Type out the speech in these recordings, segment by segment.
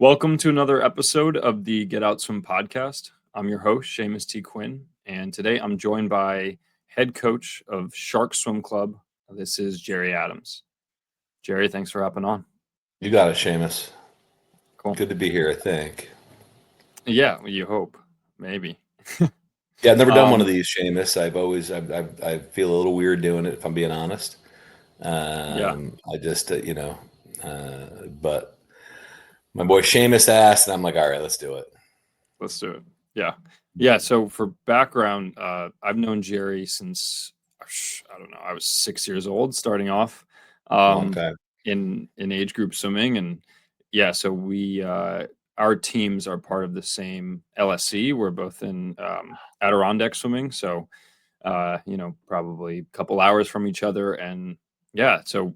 Welcome to another episode of the Get Out Swim podcast. I'm your host, Seamus T. Quinn, and today I'm joined by head coach of Shark Swim Club. This is Jerry Adams. Jerry, thanks for hopping on. You got it, Seamus. Cool. Good to be here, I think. Yeah, well, you hope. Maybe. Yeah, I've never done one of these, Seamus. I feel a little weird doing it, if I'm being honest. Yeah. I just, but my boy Seamus asked, and I'm like, all right, let's do it. Let's do it. Yeah. Yeah. So for background, I've known Jerry since, I don't know, I was 6 years old starting off Long time. in age group swimming. And yeah, so our teams are part of the same LSC. We're both in Adirondack swimming. So, probably a couple hours from each other. And yeah, so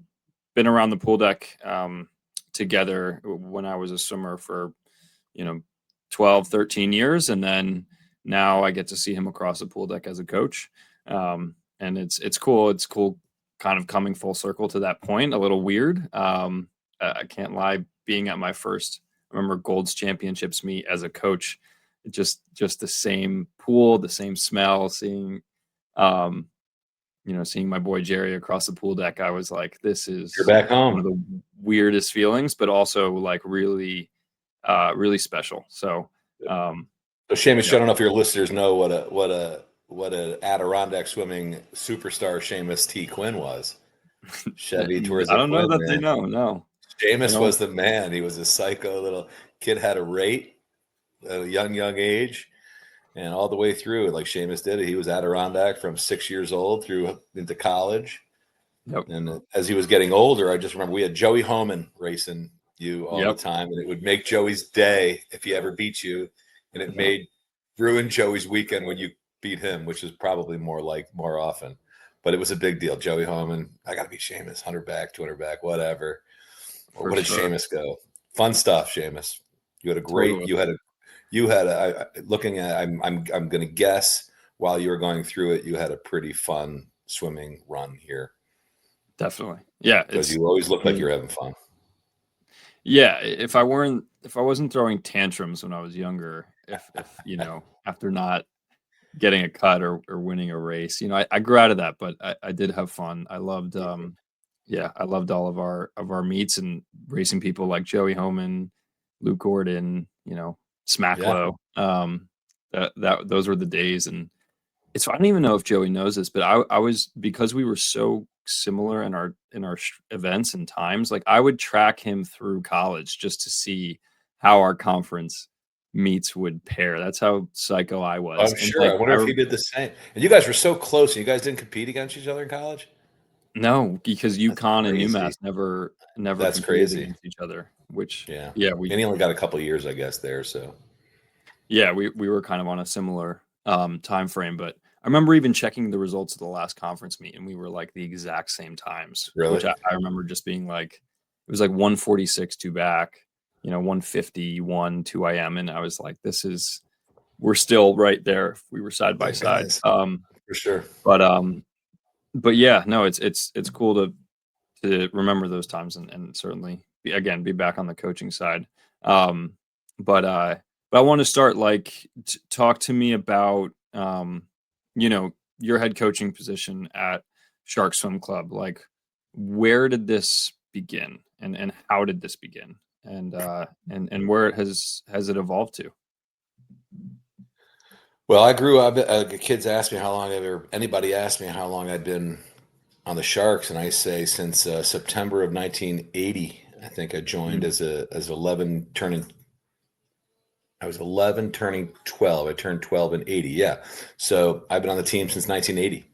been around the pool deck together when I was a swimmer for, 12, 13 years. And then now I get to see him across the pool deck as a coach. And it's cool. It's cool kind of coming full circle to that point, a little weird. I can't lie, being at my first, I remember Gold's Championships meet as a coach, just the same pool, the same smell, seeing my boy Jerry across the pool deck. I was like, this is You're back home. one of the weirdest feelings, but also like really special. So, Seamus, I don't know if your listeners know what a Adirondack swimming superstar Seamus T. Quinn was. Chevy towards I don't know that man. they know. No, Seamus was the man. He was a psycho little kid, had a rate at a young age, and all the way through, like Seamus did it. He was Adirondack from 6 years old through into college. Yep. And as he was getting older, I just remember we had Joey Homan racing you all the time, and it would make Joey's day if he ever beat you, and it ruined Joey's weekend when you beat him, which is probably more often. But it was a big deal. Joey Homan, I got to beat Seamus, 100 back, 200 back, whatever. Or what did Seamus go? Fun stuff, Seamus. You had a great. Totally. I'm going to guess while you were going through it, you had a pretty fun swimming run here. Definitely. Yeah. Because you always look like you're having fun. Yeah. If I wasn't throwing tantrums when I was younger, if after not getting a cut or winning a race, I grew out of that, but I did have fun. I loved, I loved all of our meets and racing people like Joey Homan, Luke Gordon, Smacklow. Those were the days. And I don't even know if Joey knows this, but I was, because we were so similar in our events and times, like I would track him through college just to see how our conference meets would pair. That's how psycho I was. I'm sure. I wonder if he did the same. And you guys were so close. And you guys didn't compete against each other in college? No, because UConn and UMass never That's competed crazy against each other. Which and he only got a couple of years, I guess, there. So yeah, we were kind of on a similar time frame, but I remember even checking the results of the last conference meet, and we were like the exact same times. Really? Which I remember just being like, it was like 146 2 back, 151 2 IM, and I was like, we're still right there if we were side by side. For sure. But yeah, no, it's cool to remember those times and certainly be back on the coaching side. But I want to start talk to me about your head coaching position at Shark Swim Club. Like, where did this begin, and how did this begin, and where has it evolved to? Well, I grew up. Kids ask me anybody asked me how long I'd been on the Sharks, and I say since September of 1980. I think I joined as 11 turning. I was 11 turning 12. I turned 12 in 80. Yeah. So I've been on the team since 1980,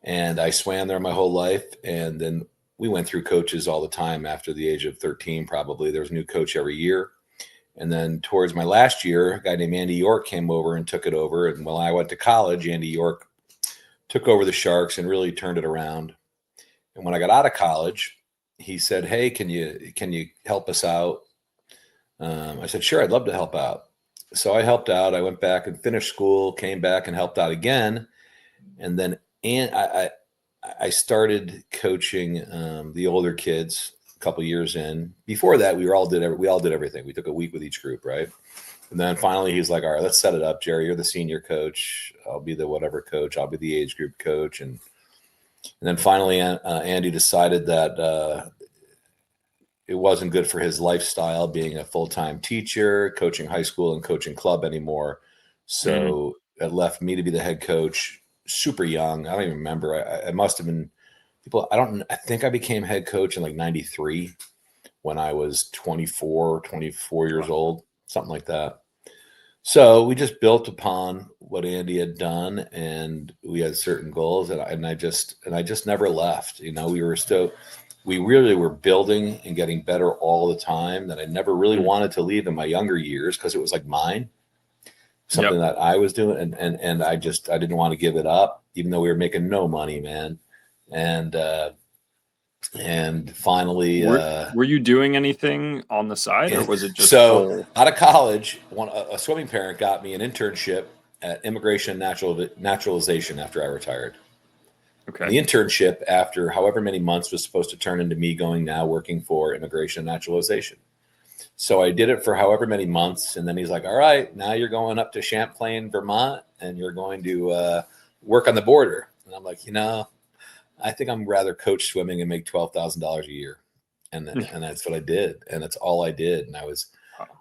and I swam there my whole life. And then we went through coaches all the time after the age of 13, probably. There was a new coach every year. And then towards my last year, a guy named Andy York came over and took it over. And when I went to college, Andy York took over the Sharks and really turned it around. And when I got out of college, he said, "Hey, can you help us out?" I said, "Sure, I'd love to help out." So I helped out. I went back and finished school, came back and helped out again. And then I started coaching the older kids a couple years in. Before that, we all did everything. We took a week with each group, right? And then finally, he's like, "All right, let's set it up, Jerry. You're the senior coach. I'll be the whatever coach. I'll be the age group coach." And then finally, Andy decided that it wasn't good for his lifestyle being a full-time teacher, coaching high school and coaching club anymore. So it left me to be the head coach super young. I don't even remember. I must have been I think I became head coach in like 93 when I was 24 years old, something like that. So we just built upon what Andy had done, and we had certain goals, and I just never left. We really were building and getting better all the time. That I never really wanted to leave in my younger years because it was like mine, something that I was doing, and I didn't want to give it up, even though we were making no money, man. And finally, Were you doing anything on the side, or was it just so full? out of college, a swimming parent got me an internship at Immigration and Naturalization after I retired. And Okay. the internship, after however many months, was supposed to turn into me going now working for Immigration and Naturalization. So I did it for however many months, and then he's like, "All right, now you're going up to Champlain, Vermont, and you're going to work on the border." And I'm like, I think I'm rather coach swimming and make $12,000 a year, and that's what I did, and that's all I did.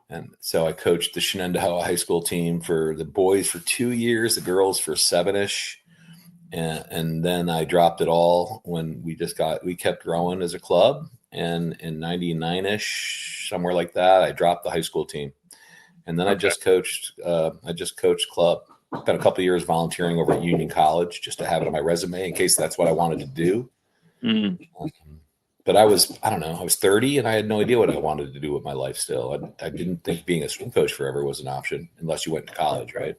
And so I coached the Shenandoah High School team for the boys for 2 years, the girls for 7-ish, and then I dropped it all when we kept growing as a club, and in 99-ish, somewhere like that, I dropped the high school team, and then I just coached club. Spent a couple of years volunteering over at Union College just to have it on my resume in case that's what I wanted to do. But I was 30 and I had no idea what I wanted to do with my life still. I didn't think being a swim coach forever was an option unless you went to college, right?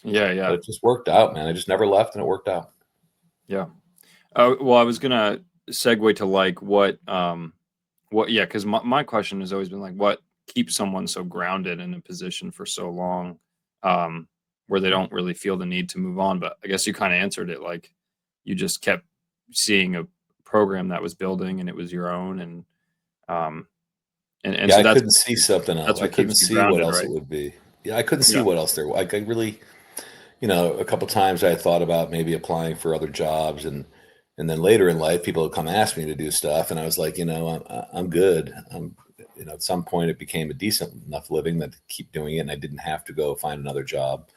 Yeah. But it just worked out, man. I just never left, and it worked out. Yeah. Well, I was gonna segue to like yeah, because my question has always been like, what keeps someone so grounded in a position for so long, where they don't really feel the need to move on? But I guess you kind of answered it, like you just kept seeing a program that was building, and it was your own, and Yeah, so I couldn't see something else. that's I what couldn't keeps you see what grounded, else right? it would be. Yeah, I couldn't see Yeah. what else there was. Like I really, a couple times I thought about maybe applying for other jobs, and then later in life, people would come ask me to do stuff, and I was like, I'm good. At some point, it became a decent enough living that to keep doing it, and I didn't have to go find another job.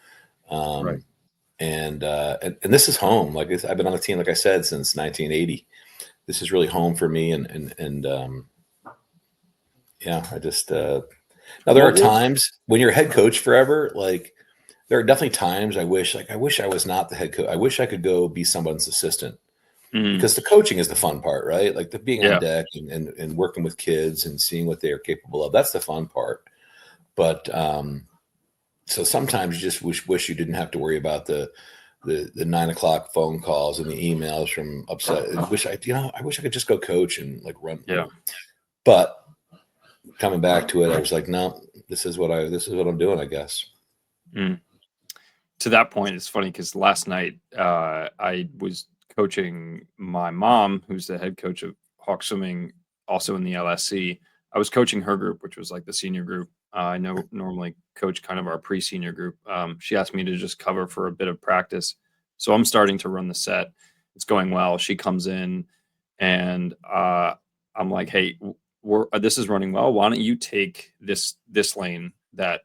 Right. And this is home. Like I've been on the team, like I said, since 1980. This is really home for me, and yeah, I just now there are What was times when you're head coach forever, like there are definitely times I wish I was not the head coach. I wish I could go be someone's assistant mm, because the coaching is the fun part, right? Like the being on yeah. deck and working with kids and seeing what they are capable of. That's the fun part. But so sometimes you just wish you didn't have to worry about the 9 o'clock phone calls and the emails from upset. I wish I could just go coach and like run. Yeah. But coming back to it, I was like, no, this is what I'm doing, I guess. Mm. To that point, it's funny because last night I was coaching my mom, who's the head coach of Hawk Swimming, also in the LSC. I was coaching her group, which was like the senior group. I know normally coach kind of our pre-senior group. She asked me to just cover for a bit of practice, so I'm starting to run the set. It's going well. She comes in, and I'm like, "Hey, this is running well. Why don't you take this lane that?"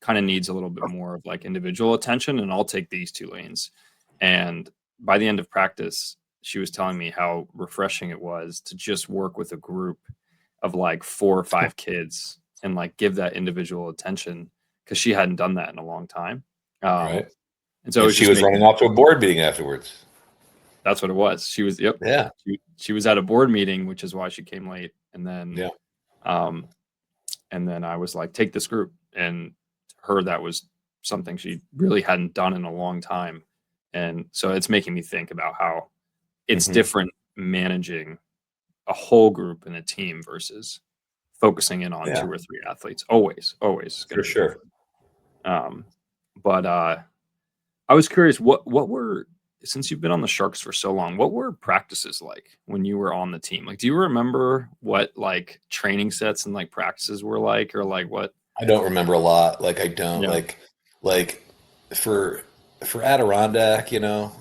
Kind of needs a little bit more of like individual attention, and I'll take these 2 lanes. And by the end of practice, she was telling me how refreshing it was to just work with a group of like 4 or 5 kids and like give that individual attention, because she hadn't done that in a long time. Um, Right. and so it And was she just was running making off to a board meeting afterwards. that's what it was. She was, yep. Yeah. She was at a board meeting, which is why she came late. Yeah. Um, and then I was like, take this group. And to her, that was something she really hadn't done in a long time. And so it's making me think about how it's Mm-hmm. different managing a whole group in a team versus focusing in on Yeah, 2 or 3 athletes. Always going for to be sure. different. Um, but I was curious, what were since you've been on the Sharks for so long, what were practices like when you were on the team? Like, do you remember what like training sets and like practices were like, or like what? I don't remember a lot. Like I don't Yeah. like for Adirondack, you know,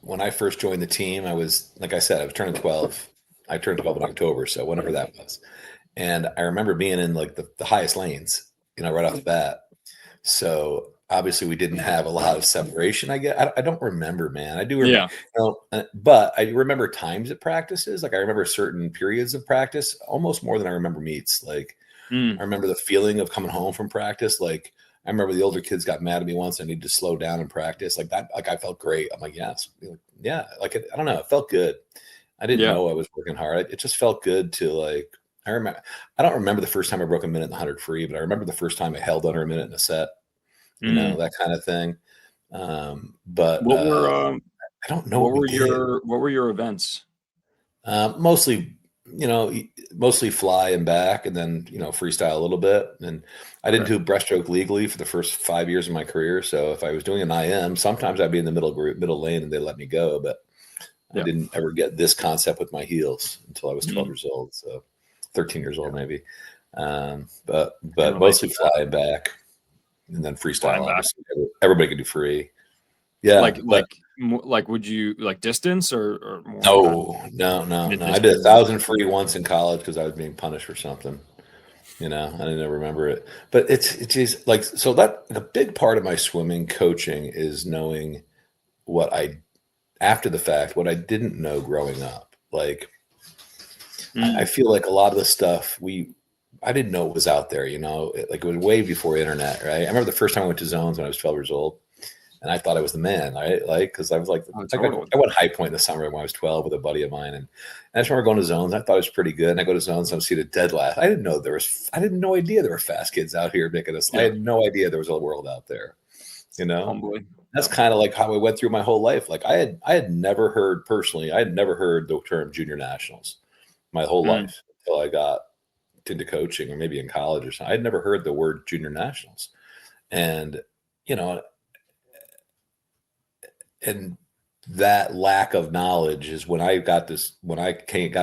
when I first joined the team, I was like I said, I was turning 12. I turned 12 in October, so whenever that was. And I remember being in like the highest lanes, you know, right off the bat. So obviously we didn't have a lot of separation. I don't remember, man. I do remember, Yeah. you know, but I remember times at practices. Like I remember certain periods of practice almost more than I remember meets. Like I Mm, remember the feeling of coming home from practice. Like I remember the older kids got mad at me once. I needed to slow down in practice. Like that. Like I felt great. I'm like, yes, yeah. Like I don't know. It felt good. I didn't yeah. know I was working hard. It just felt good to like. I remember. I don't remember the first time I broke a minute in the 100 free, but I remember the first time I held under a minute in a set. You know, Mm. that kind of thing. But What were I don't know what we did. what were your events? Mostly, you know, mostly fly and back, and then freestyle a little bit. And I didn't Okay. do breaststroke legally for the first 5 years of my career. So if I was doing an IM, sometimes I'd be in the middle group, middle lane, and they let me go. But I Yeah. didn't ever get this concept with my heels until I was 12 Mm, years old. So 13 years yeah. old maybe. Can But relate mostly to that. fly and back, and then freestyle. Flying back. Obviously, everybody could do free. Yeah, but Like would you like distance or more kind of no, no, no, mid no. I did a distance? thousand free once in college because I was being punished for something. You know, I didn't remember it, but it's just like so that the big part of my swimming coaching is knowing what I after the fact what I didn't know growing up. Like I Mm, feel like a lot of the stuff I didn't know it was out there. You know, like it was way before internet, right? I remember the first time I went to zones when I was 12 years old. And I thought I was the man, right? Like, because I was oh, like totally. I went high point in the summer when I was 12 with a buddy of mine, and I just remember going to zones. I thought it was pretty good, and I go to zones, and I'm seated dead last. I didn't no idea there were fast kids out here making us. I Yeah. had no idea there was a world out there. You know, Humbly. that's Yeah. kind of like how I went through my whole life. Like I had never heard personally, I had never heard the term junior nationals my whole Mm, life until I got into coaching or maybe in college or something. I'd never heard the word junior nationals, and you know, and that lack of knowledge is when got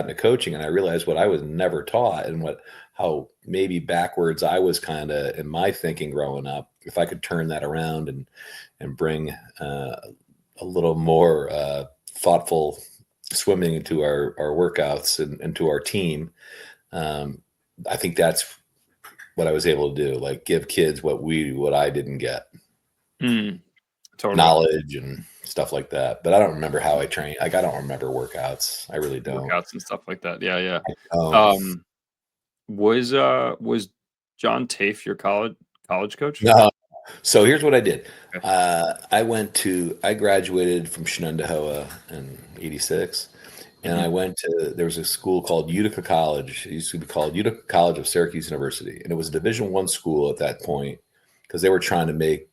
into coaching and I realized what I was never taught and what how maybe backwards I was kind of in my thinking growing up. If I could turn that around and bring a little more thoughtful swimming into our workouts and into our team, um, I think that's what I was able to do. Like give kids what I didn't get, mm, totally. knowledge and stuff like that. But I don't remember how I train. Like I don't remember workouts. I really don't. Workouts and stuff like that. Yeah, yeah. Um, Um, was John Tafe your college coach? no. So here's what I did. Okay. I graduated from Shenandoah in '86, and I Mhm. went to there was a school called Utica College. It used to be called Utica College of Syracuse University, and it was a Division I school at that point because they were trying to make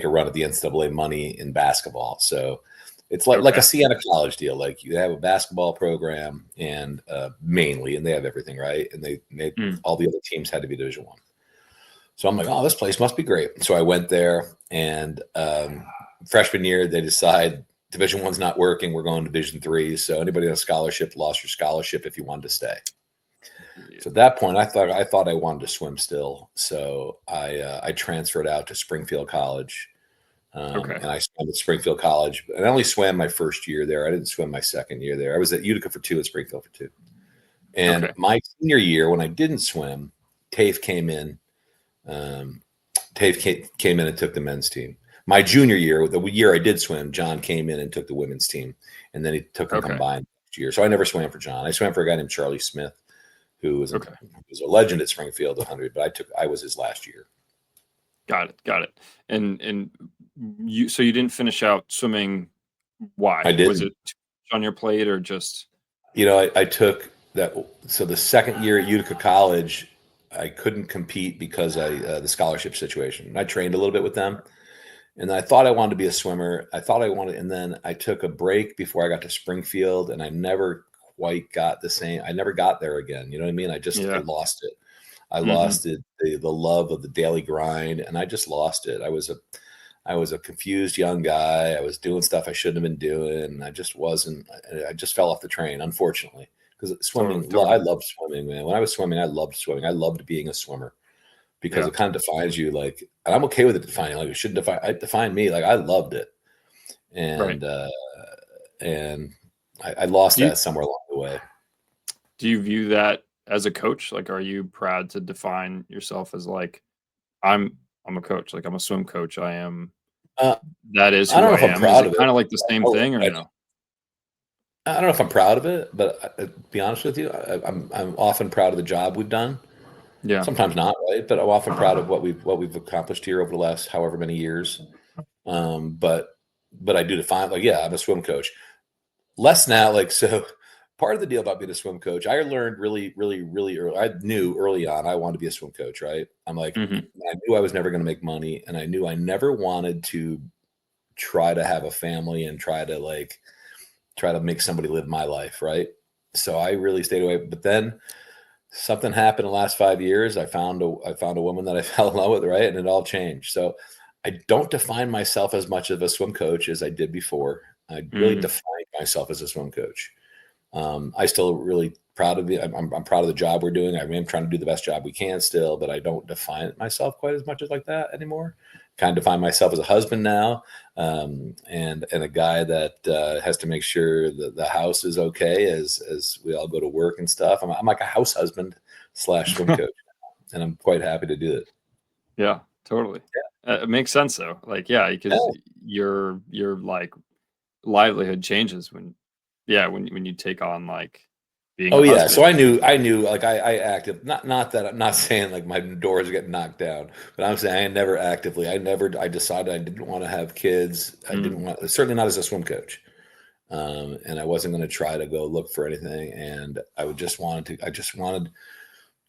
a run at the NCAA money in basketball. So it's like Okay. a Siena College deal. Like you have a basketball program and mainly, and they have everything right, and they Mm, all the other teams had to be Division I. So I'm like, oh, this place must be great. So I went there, and freshman year they decide Division I's not working. We're going to Division III. So anybody on a scholarship lost your scholarship if you wanted to stay. yeah. So at that point, I thought I wanted to swim still. So I transferred out to Springfield College, Okay. and I swam at Springfield College. And I only swam my first year there. I didn't swim my second year there. I was at Utica for 2 and Springfield for 2. And Okay. my senior year, when I didn't swim, TAFE came in. Um, came in and took the men's team. My junior year, the year I did swim, John came in and took the women's team, and then he took them Okay. combined next year. So I never swam for John. I swam for a guy named Charlie Smith, who Okay. was a legend at Springfield 100, but I was his last year. Got it. Got it. And you didn't finish out swimming. I Why? Was didn't. it too much on your plate or just I took that. So the second year at Utica College, I couldn't compete because the scholarship situation. I trained a little bit with them, and I thought I wanted to be a swimmer. I thought I wanted, and then I took a break before I got to Springfield, and I never quite got the same. I never got there again. You know what I mean? I yeah. lost it. I Mhm. lost it, the love of the daily grind, and I just lost it. I was a confused young guy. I was doing stuff I shouldn't have been doing. I just wasn't. I just fell off the train, unfortunately. Because swimming, Totally, I totally. loved swimming, man. When I was swimming, I loved swimming. I loved being a swimmer because Yeah, it kind of defines you. Like, and I'm okay with it defining. Like, it shouldn't define. It defined me. Like, I loved it, right. and I lost Do you that somewhere along the way. do you view that as a coach? Like, are you proud to define yourself as like I'm a coach, like I'm a swim coach. Uh, That is I who don't know I if I'm am. Is proud it of it. kind of like the same Oh, thing or no? I don't know if I'm proud of it, but to be honest with you, I'm often proud of the job we've done. Yeah. Sometimes not, right? But I'm often proud of what we've accomplished here over the last however many years. But I do define, like, yeah, I'm a swim coach. Less now, like, so part of the deal about being a swim coach, I learned really, really, really early. I knew early on I wanted to be a swim coach, right? I'm like, Hmm. I knew I was never going to make money, and I knew I never wanted to try to have a family and try to make somebody live my life, right? So I really stayed away. But then something happened in the last 5 years. I found a woman that I fell in love with, right? And it all changed. So I don't define myself as much of a swim coach as I did before. I really Hmm. define myself as a swim coach. I still really proud of it. I'm proud of the job we're doing. I mean, I'm trying to do the best job we can still, but I don't define myself quite as much as like that anymore. Kind of define myself as a husband now, and a guy that has to make sure that the house is okay as we all go to work and stuff. I'm like a house husband slash swim coach, and I'm quite happy to do it. Yeah, totally. It makes sense though. Like, yeah, because Yeah. your like livelihood changes when, yeah, when you take on like being Oh a yeah, so husband. I knew like I acted, not that I'm not saying like my doors are getting knocked down, but I'm saying I never actively, I decided I didn't want to have kids. I didn't Mm. want, certainly not as a swim coach. And I wasn't going to try to go look for anything. And I just wanted,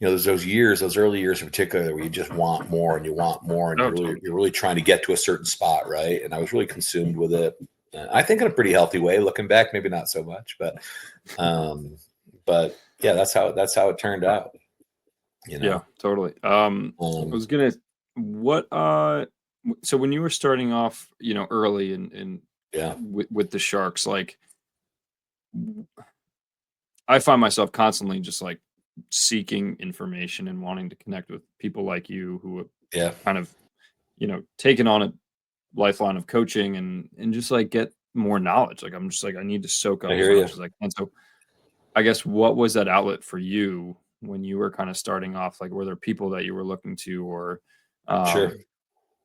there's those years, those early years in particular, where you just want more and you want more, and Oh, totally. you're really trying to get to a certain spot, right? And I was really consumed with it. I think in a pretty healthy way, looking back, maybe not so much, um, but yeah, that's how it turned out, you Yeah, know. totally. I Um, was gonna, what so when you were starting off, early and yeah, with the Sharks, like I find myself constantly just like seeking information and wanting to connect with people like you who have yeah, kind of, taken on a lifeline of coaching and just like get more knowledge. Like I'm just like I need to soak I up as hear you. much as I can. So I guess what was that outlet for you when you were kind of starting off? Like were there people that you were looking to or Sure.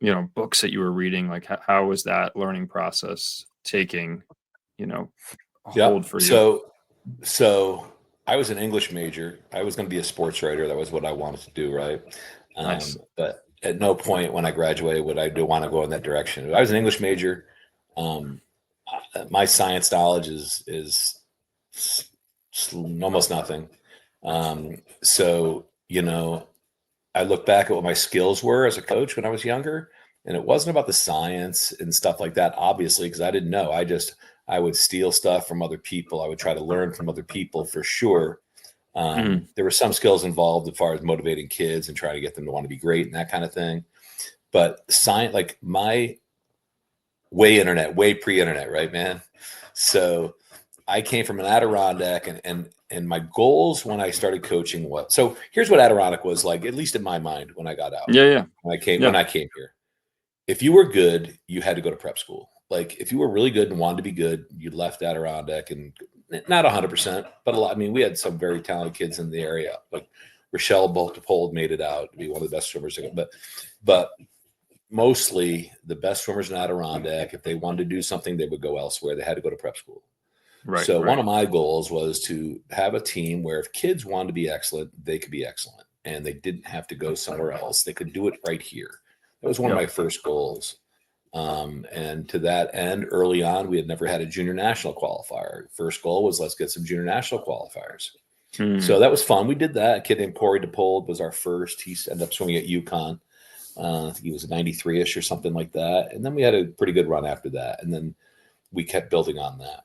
um, books that you were reading? Like how was that learning process taking, you know, a Yeah. hold for you? So I was an English major. I was going to be a sports writer. That was what I wanted to do, right? Nice. But at no point when I graduated would I do want to go in that direction. I was an English major. Um, my science knowledge is almost nothing. So I look back at what my skills were as a coach when I was younger, and it wasn't about the science and stuff like that, obviously, because I didn't know. I would steal stuff from other people. I would try to learn from other people for sure. Mhm. There were some skills involved as far as motivating kids and trying to get them to want to be great and that kind of thing. But science, like my way pre-internet, right, man? So I came from an Adirondack, and my goals when I started coaching was, so here's what Adirondack was like, at least in my mind when I got out. Yeah, yeah. When Yeah. I came here. If you were good, you had to go to prep school. Like if you were really good and wanted to be good, you left Adirondack, and not 100%, but a lot. I mean, we had some very talented kids in the area. Like Rochelle Boltopold made it out to be one of the best swimmers. But mostly the best swimmers in Adirondack, if they wanted to do something, they would go elsewhere. They had to go to prep school. Right, So one right. of my goals was to have a team where if kids wanted to be excellent, they could be excellent, and they didn't have to go somewhere else. They could do it right here. That was one of Yep. my first goals. And to that end, early on, we had never had a junior national qualifier. First goal was let's get some junior national qualifiers. So Mm. that was fun. We did that. A kid named Corey DePold was our first. He ended up swimming at UConn. I think he was 93-ish or something like that. And then we had a pretty good run after that. And then we kept building on that.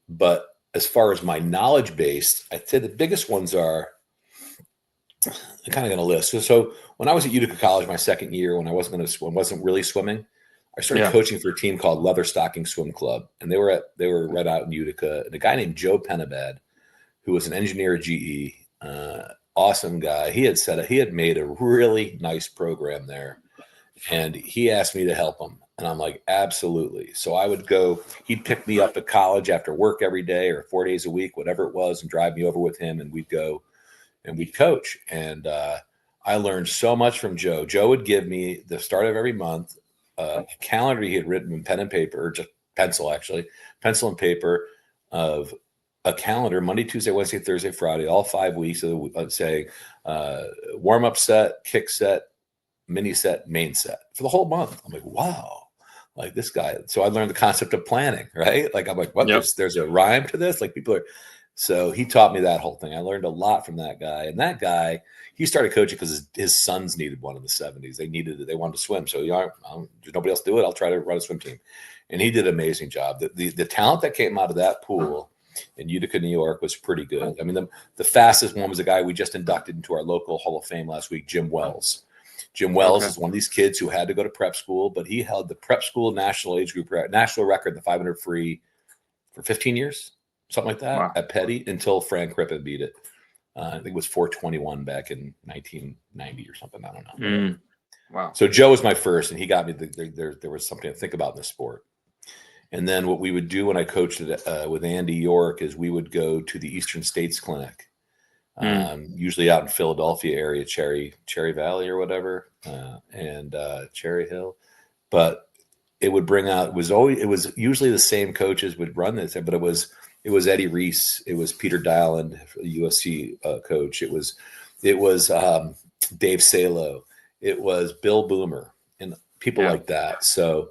But as far as my knowledge base, I'd say the biggest ones are, I'm kind of going to list. So when I was at Utica College, my second year, when I wasn't really swimming, I started coaching for a team called Leatherstocking Swim Club, and they were right out in Utica. And a guy named Joe Penabad, who was an engineer at GE, awesome guy. He had made a really nice program there, and he asked me to help him. And I'm like, absolutely. So I would go. He'd pick me up at college after work every day or 4 days a week, whatever it was, and drive me over with him, and we'd go and we'd coach. And I learned so much from Joe. Joe would give me the start of every month a calendar he had written in pen and paper, or just pencil, actually, pencil and paper, of a calendar, Monday, Tuesday, Wednesday, Thursday, Friday, all 5 weeks of the, let's say, warm-up set, kick set, mini set, main set for the whole month. I'm like, wow, like this guy. So I learned the concept of planning, right? Like, I'm like, what? Yep. There's a rhyme to this? Like, people are. So he taught me that whole thing. I learned a lot from that guy. And that guy, he started coaching because his sons needed one in the 70s. They wanted to swim. So there's nobody else to do it. I'll try to run a swim team. And he did an amazing job. The talent that came out of that pool in Utica, New York was pretty good. I mean, the fastest one was a guy we just inducted into our local Hall of Fame last week, Jim Wells. Jim Wells is one of these kids who had to go to prep school, but he held the prep school national age group national record, the 500 free, for 15 years, something like that, at Petty, until Frank Crippen beat it. I think it was 421 back in 1990 or something. I don't know. Wow. So Joe was my first, and he got me. There was something to think about in the sport. And then what we would do when I coached it with Andy York is we would go to the Eastern States Clinic, usually out in Philadelphia area, Cherry Valley or whatever, and Cherry Hill. But it would bring out, it was usually the same coaches would run this, but it was Eddie Reese, it was Peter Dylan, USC coach, it was Dave Salo, it was Bill Boomer, and people like that. So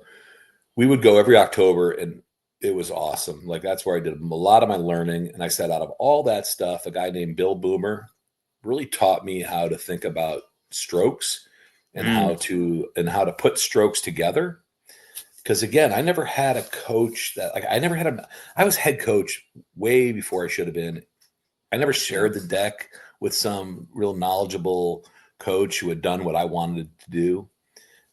we would go every October, and it was awesome. Like, that's where I did a lot of my learning. And I said, out of all that stuff, a guy named Bill Boomer really taught me how to think about strokes and how to put strokes together. Because again, I never had a coach that, like, I was head coach way before I should have been. I never shared the deck with some real knowledgeable coach who had done what I wanted to do.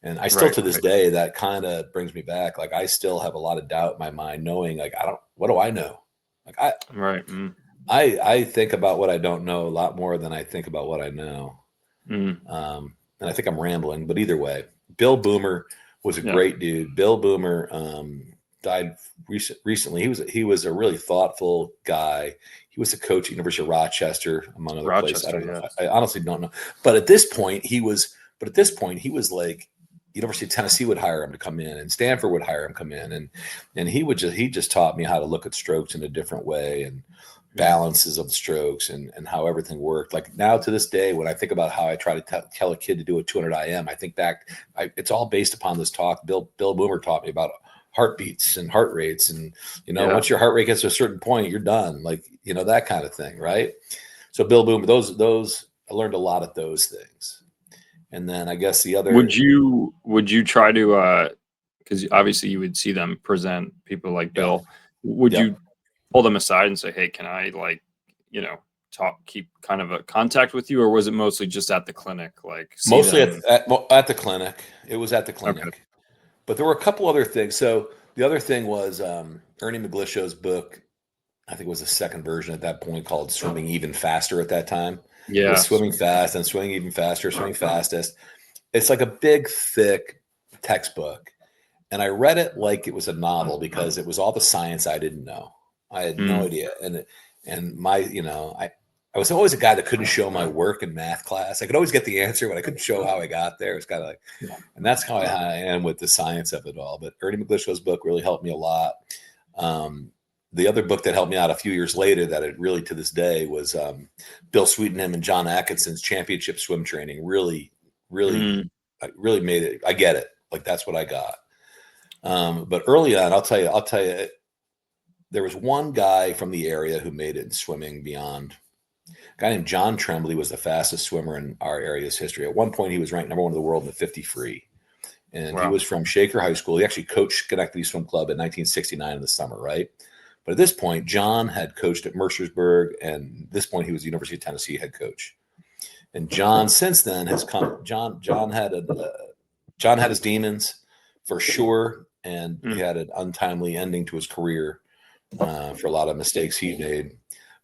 And I still, to this day, that kind of brings me back. Like, I still have a lot of doubt in my mind, knowing, like, what do I know? Like, I think about what I don't know a lot more than I think about what I know. And I think I'm rambling, but either way, Bill Boomer was a great dude. Bill Boomer died recently. He was a really thoughtful guy. He was a coach at University of Rochester, among other places. I don't know. I honestly don't know. But at this point, he was like, University of Tennessee would hire him to come in, and Stanford would hire him to come in, and he just taught me how to look at strokes in a different way, and balances of the strokes, and how everything worked. Like, now to this day, when I think about how I try to tell a kid to do a 200 IM, I think back, it's all based upon this talk Bill Boomer taught me about heartbeats and heart rates, and once your heart rate gets to a certain point, you're done, like, that kind of thing, right? So Bill Boomer, those I learned a lot of those things. And then I guess the other. Would you try to, because obviously you would see them present people like Bill. Would you pull them aside and say, hey, can I, like, keep kind of a contact with you? Or was it mostly just at the clinic? Like, mostly at the clinic. It was at the clinic. Okay. But there were a couple other things. So the other thing was Ernie McGlishow's book. I think it was the second version at that point, called Swimming Even Faster at that time. Yeah. It was Swimming Fast and Swimming Even Faster, Swimming Fastest. It's like a big, thick textbook. And I read it like it was a novel, because it was all the science I didn't know. I had no idea. And my, I was always a guy that couldn't show my work in math class. I could always get the answer, but I couldn't show how I got there. It's kind of like, and that's how I am with the science of it all. But Ernie McGlishow's book really helped me a lot. The other book that helped me out a few years later, that it really to this day, was Bill Sweetenham and John Atkinson's Championship Swim Training. Really made it. I get it. Like, that's what I got. But early on, I'll tell you, there was one guy from the area who made it in swimming beyond. A guy named John Tremblay was the fastest swimmer in our area's history. At one point, he was ranked number one in the world in the 50 free. And he was from Shaker High School. He actually coached Schenectady Swim Club in 1969 in the summer, right? But at this point, John had coached at Mercersburg, and at this point, he was the University of Tennessee head coach. And John, since then, has come. John had his demons, for sure. And he Mm. had an untimely ending to his career for a lot of mistakes he made.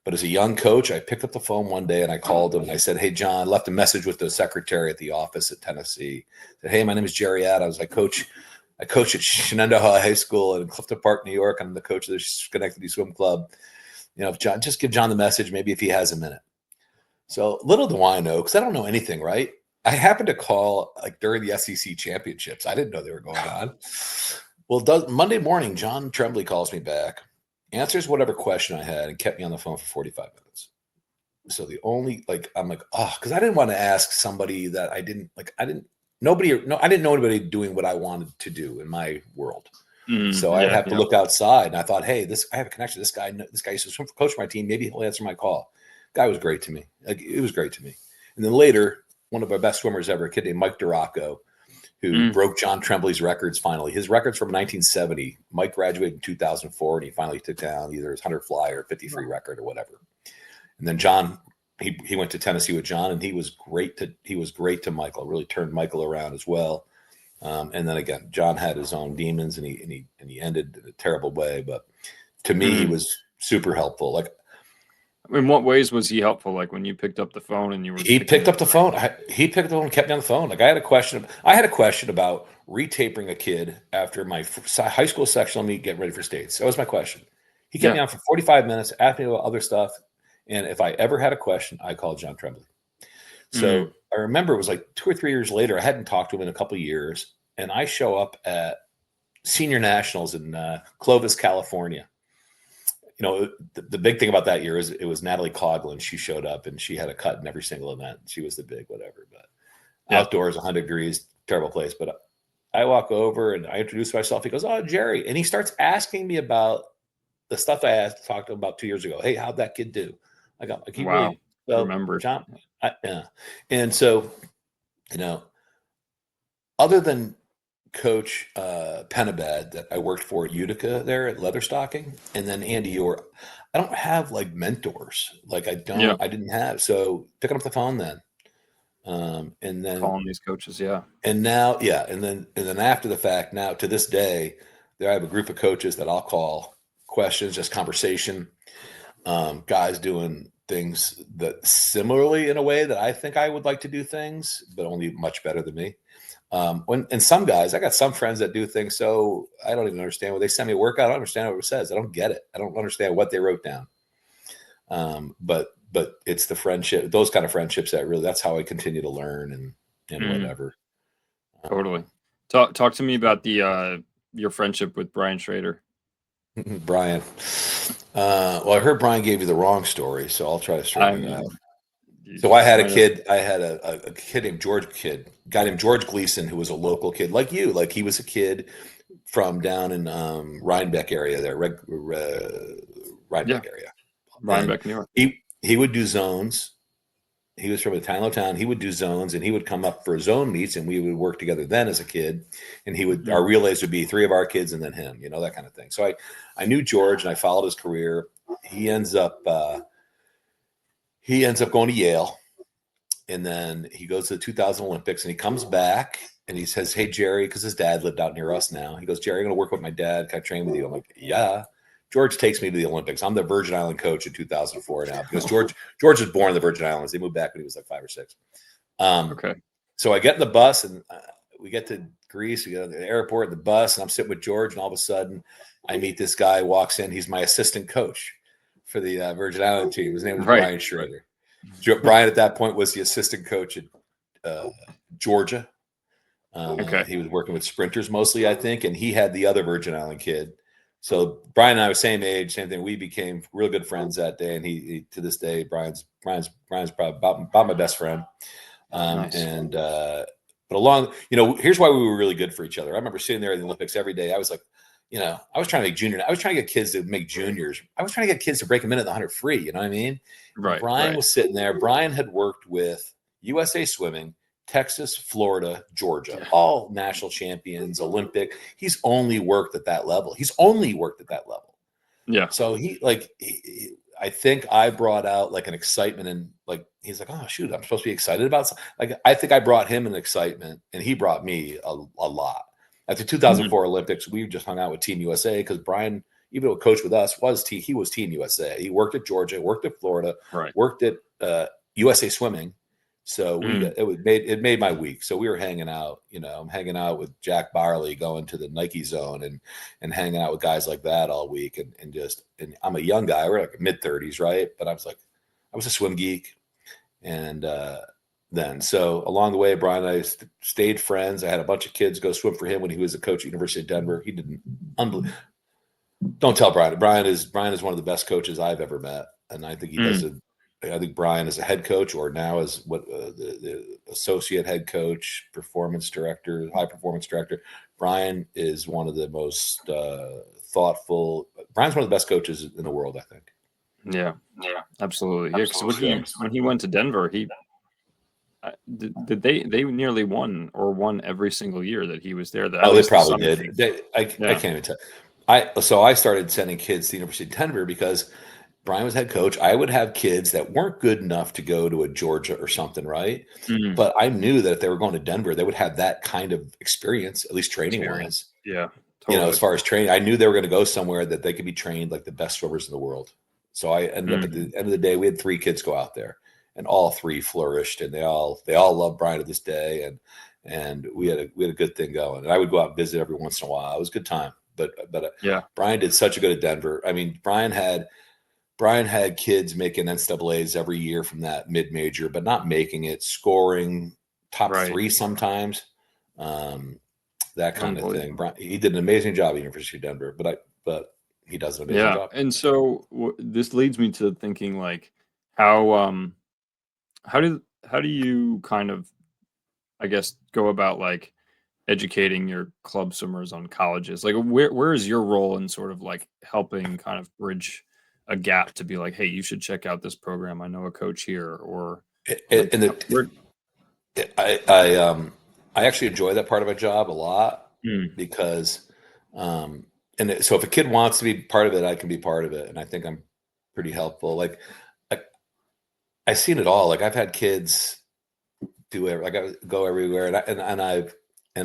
But as a young coach, I picked up the phone one day and I called him and I said, "Hey, John," left a message with the secretary at the office at Tennessee. I said, "Hey, my name is Jerry Adams. I coach at Shenandoah High School in Clifton Park, New York. I'm the coach of the Schenectady Swim Club. If John, just give John the message, maybe if he has a minute." So little do I know, because I don't know anything, right? I happened to call like during the SEC championships. I didn't know they were going on. Well, Monday morning, John Tremblay calls me back, answers whatever question I had, and kept me on the phone for 45 minutes. So the only I'm like, oh, because I didn't want to ask somebody that I didn't I didn't know anybody doing what I wanted to do in my world. So I'd have to look outside, and I thought, hey, I have a connection. This guy used to swim for coach my team. Maybe he'll answer my call. Guy was great to me. Like, it was great to me. And then later, one of our best swimmers ever, a kid named Mike Duraco, who broke John Tremblay's records finally. His record's from 1970. Mike graduated in 2004, and he finally took down either his 100 fly or 50 free record or whatever. And then John, he went to Tennessee with John, and he was great to Michael. Really turned Michael around as well. And then again, John had his own demons, and he ended in a terrible way. But to me, he was super helpful. Like, in what ways was he helpful? Like when you picked up the phone and you were he picked up the phone. He picked up the phone and kept me on the phone. Like, I had a question about retapering a kid after my high school sectional meet, getting ready for states. That was my question. He kept me on for 45 minutes, asked me about other stuff. And if I ever had a question, I called John Tremblay. So I remember it was like 2 or 3 years later. I hadn't talked to him in a couple of years. And I show up at senior nationals in Clovis, California. The big thing about that year is it was Natalie Coughlin. She showed up and she had a cut in every single event. She was the big whatever. But outdoors, 100 degrees, terrible place. But I walk over and I introduce myself. He goes, "Oh, Jerry." And he starts asking me about the stuff I talked about 2 years ago. "Hey, how'd that kid do?" I got like, wow. Really, so, Remember John. Yeah. And so, other than Coach Penabad that I worked for at Utica there at Leatherstocking, and then Andy Orr, I don't have like mentors. Like I didn't have. So picking up the phone then, and then calling these coaches, and now, and then after the fact, now to this day, I have a group of coaches that I'll call questions, just conversation. Guys doing things that similarly in a way that I think I would like to do things, but only much better than me. And some guys, I got some friends that do things so I don't even understand what they send me a workout. I don't understand what it says. I don't get it. I don't understand what they wrote down. But it's the friendship, those kind of friendships that's how I continue to learn and whatever. Totally. Talk to me about your friendship with Brian Schrader. Brian. Well, I heard Brian gave you the wrong story, so I'll try to straighten it out. So I had a kid. I had a kid named guy named George Gleason, who was a local kid like you. Like, he was a kid from down in Rhinebeck area there, Rhinebeck area. Rhinebeck, New York. He would do zones. He was from a tiny little town. He would do zones, and he would come up for zone meets, and we would work together then as a kid. And our relays would be 3 of our kids and then him, that kind of thing. So I knew George, and I followed his career. He ends up going to Yale, and then he goes to the 2000 Olympics, and he comes back and he says, "Hey, Jerry," because his dad lived out near us now. He goes, "Jerry, I'm going to work with my dad. Can I train with you?" I'm like, "Yeah." George takes me to the Olympics. I'm the Virgin Island coach in 2004 now, because George was born in the Virgin Islands. They moved back when he was like 5 or 6. Okay. So I get in the bus, and we get to Greece. We go to the airport, the bus, and I'm sitting with George, and all of a sudden I meet this guy, walks in. He's my assistant coach for the Virgin Island team. His name was Brian Schrader. Brian at that point was the assistant coach at Georgia. He was working with sprinters mostly, I think, and he had the other Virgin Island kid. So Brian and I were same age, same thing. We became real good friends that day, and he to this day, Brian's probably about my best friend. Nice. But along, here's why we were really good for each other. I remember sitting there at the Olympics every day. I was like, I was trying to make junior. I was trying to get kids to make juniors. I was trying to get kids to break a minute in the 100 free. You know what I mean? Right. Brian was sitting there. Brian had worked with USA Swimming, Texas, Florida, Georgia, all national champions, Olympic. He's only worked at that level. Yeah. So I think I brought out like an excitement, and like, he's like, "Oh, shoot, I'm supposed to be excited about something." Like, I think I brought him an excitement, and he brought me a lot. At the Mhm. 2004 Olympics, we just hung out with Team USA because Brian, even though he coached with us, he was Team USA. He worked at Georgia, worked at Florida, Right. worked at USA Swimming. So Mm. it made my week. So we were hanging out, I'm hanging out with Jack Barley, going to the Nike Zone and hanging out with guys like that all week, and I'm a young guy, we're like mid-30s, right? But I was a swim geek, and then so along the way, Brian and I stayed friends. I had a bunch of kids go swim for him when he was a coach at University of Denver. He didn't unbelievable. Don't tell Brian. Brian is one of the best coaches I've ever met, and I think he does Mm. it. I think Brian is a head coach, or now is the associate head coach, performance director, high performance director. Brian is one of the most thoughtful. Brian's one of the best coaches in the world, I think. Yeah, Yeah, absolutely. Yeah, because absolutely. when he went to Denver, he did they nearly won every single year that he was there. At Oh, they least the probably summer did. teams. I Yeah. can't even tell. I started sending kids to the University of Denver because Brian was head coach. I would have kids that weren't good enough to go to a Georgia or something, right? Mm. But I knew that if they were going to Denver, they would have that kind of experience, at least training wise. Experience. Yeah, As totally. far as training, I knew they were going to go somewhere that they could be trained like the best swimmers in the world. So I ended up at Mm. the end of the day, we had 3 kids go out there, and all 3 flourished, and they all love Brian to this day, and we had a good thing going. And I would go out and visit every once in a while. It was a good time. But Yeah. Brian did such a good at Denver. I mean, Brian had kids making NCAAs every year from that mid major, but not making it, scoring top Right. 3 sometimes. That kind of thing. Unbelievable. He did an amazing job at the University of Denver, but he does an amazing Yeah, job. and so this leads me to thinking like how how do you kind of, I guess, go about like educating your club swimmers on colleges? Like where is your role in sort of like helping kind of bridge a gap to be like, hey, you should check out this program. I know a coach here, or like And where. I actually enjoy that part of my job a lot Mm. because, um, so if a kid wants to be part of it, I can be part of it, and I think I'm pretty helpful. Like I, I've seen it all. Like I've had kids like I go everywhere, and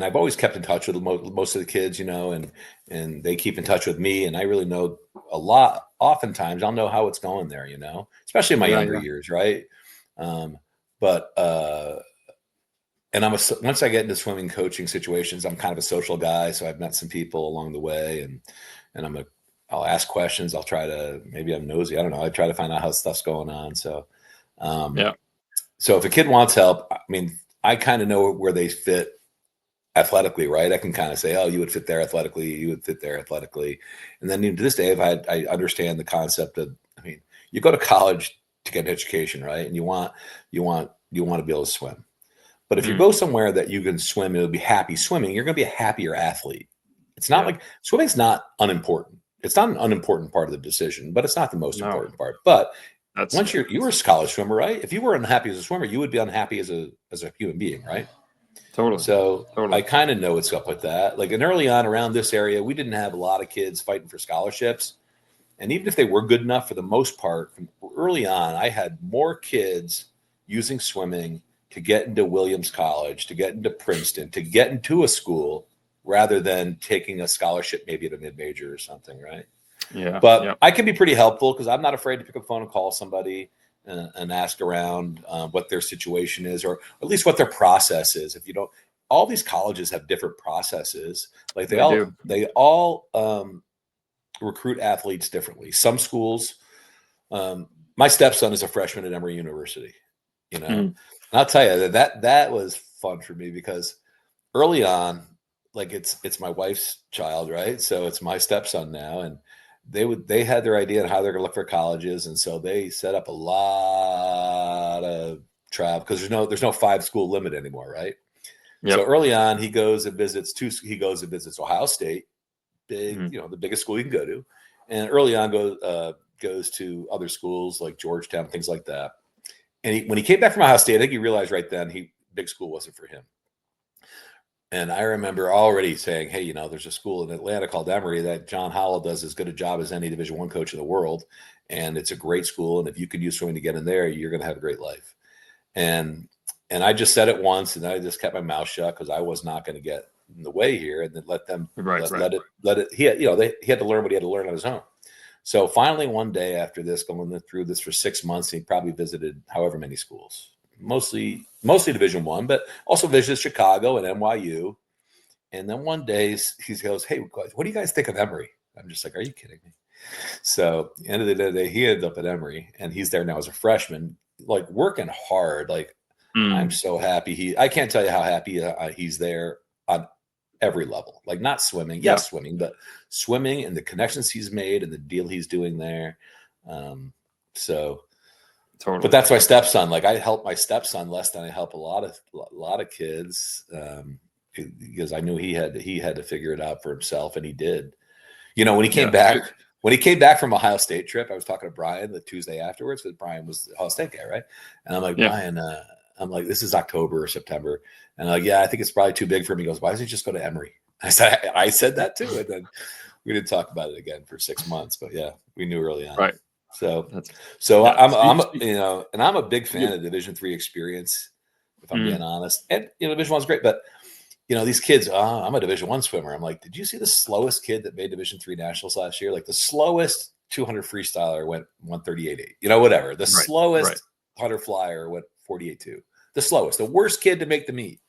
I've always kept in touch with most of the kids, and they keep in touch with me, and I really know a lot. Oftentimes, I'll know how it's going there, especially in my Yeah, younger yeah. years, right? Um, but and once I get into swimming coaching situations, I'm kind of a social guy, so I've met some people along the way, and I'll ask questions. I'll try to, maybe I'm nosy. I don't know. I try to find out how stuff's going on. Um, Yeah. so if a kid wants help, I mean, I kind of know where they fit athletically, right? I can kind of say, oh, you would fit there athletically, you would fit there athletically. And then even to this day, I understand the concept of, I mean, you go to college to get an education, right? And you want to be able to swim. But if you Mm. go somewhere that you can swim, you'll be happy swimming, you're going to be a happier athlete. It's not Yeah. like swimming's not unimportant. It's not an unimportant part of the decision, but it's not the most No, important part. But that's once you were a college swimmer, right? If you were unhappy as a swimmer, you would be unhappy as a human being, right? totally, So I totally. kind of know what's up with that. Like, and early on around this area, we didn't have a lot of kids fighting for scholarships. And even if they were good enough, for the most part, from early on, I had more kids using swimming to get into Williams College, to get into Princeton, to get into a school, rather than taking a scholarship maybe at a mid major or something, right? Yeah, But yeah. I can be pretty helpful because I'm not afraid to pick up the phone and call somebody and ask around what their situation is, or at least what their process is. If you don't, all these colleges have different processes. Like they They all do. they all recruit athletes differently. Some schools, my stepson is a freshman at Emory University. Mhm. And I'll tell you that was fun for me because early on, like it's my wife's child, right? So it's my stepson now, and they had their idea on how they're going to look for colleges, and so they set up a lot of travel because there's no 5 school limit anymore, right? So Yep. early on, he goes and visits Ohio State, big, Mhm. the biggest school you can go to, and early on goes to other schools like Georgetown, things like that. And when he came back from Ohio State, I think he realized right then big school wasn't for him. And I remember already saying, "Hey, there's a school in Atlanta called Emory that John Howell does as good a job as any Division I coach in the world, and it's a great school. And if you could use swimming to get in there, you're going to have a great life." And I just said it once, and I just kept my mouth shut because I was not going to get in the way here, and then let them Right. let it. He had, he had to learn what he had to learn on his own. So finally, one day after this, going through this for 6 months, he probably visited however many schools, mostly Division One, but also visited Chicago and NYU. And then one day he goes, "Hey, what do you guys think of Emory?" I'm just like, "Are you kidding me?" So end of the day, he ended up at Emory, and he's there now as a freshman, like working hard. Like I'm Mm. so happy. I can't tell you how happy he's there on every level. Like not swimming, Yeah. yes, swimming, but swimming and the connections he's made and the deal he's doing there. Um, so, but Totally. that's my stepson. Like I help my stepson less than I help a lot of kids, because I knew he had to figure it out for himself, and he did. When he came Yeah. back from Ohio State trip, I was talking to Brian the Tuesday afterwards, because Brian was the Ohio State guy, right? And I'm like, Yeah. Brian, I'm like, this is October or September, and I'm like, yeah, I think it's probably too big for him. He goes, why doesn't he just go to Emory? I said that too, and then we didn't talk about it again for 6 months. But yeah, we knew early on. Right. So, That's so yeah. and I'm a big fan of Division III experience, if I'm being Mm. honest. And Division One's great, but these kids, I'm a Division One swimmer. I'm like, did you see the slowest kid that made Division III nationals last year? Like the slowest 200 freestyler went 138.8. Whatever. The Right. slowest 100 flyer went 48.2. The slowest, the worst kid to make the meet.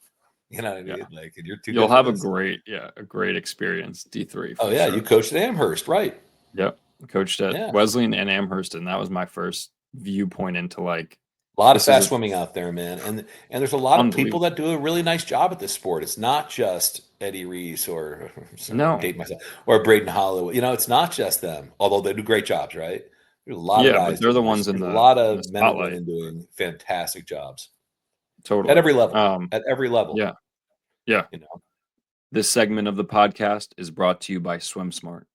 You know what I Yeah. mean? Like, and you're two You'll have different. a great experience, D3 Oh for yeah, you sure. coached at Amherst, right? Yep. Coached at Yeah. Wesleyan and Amherst, and that was my first viewpoint into like A lot of this is fast a swimming out there, man, and there's a lot of people unbelievable. that do a really nice job at this sport. It's not just Eddie Reese or sorry, No. date myself, or Braden Holloway. It's not just them, although they do great jobs, right? There's a lot of Yeah, but guys they're doing the nice. ones in There's a lot the of men and spotlight. women doing fantastic jobs at Totally. every level. At every level, Yeah. Yeah. you know. This segment of the podcast is brought to you by SwimSmart.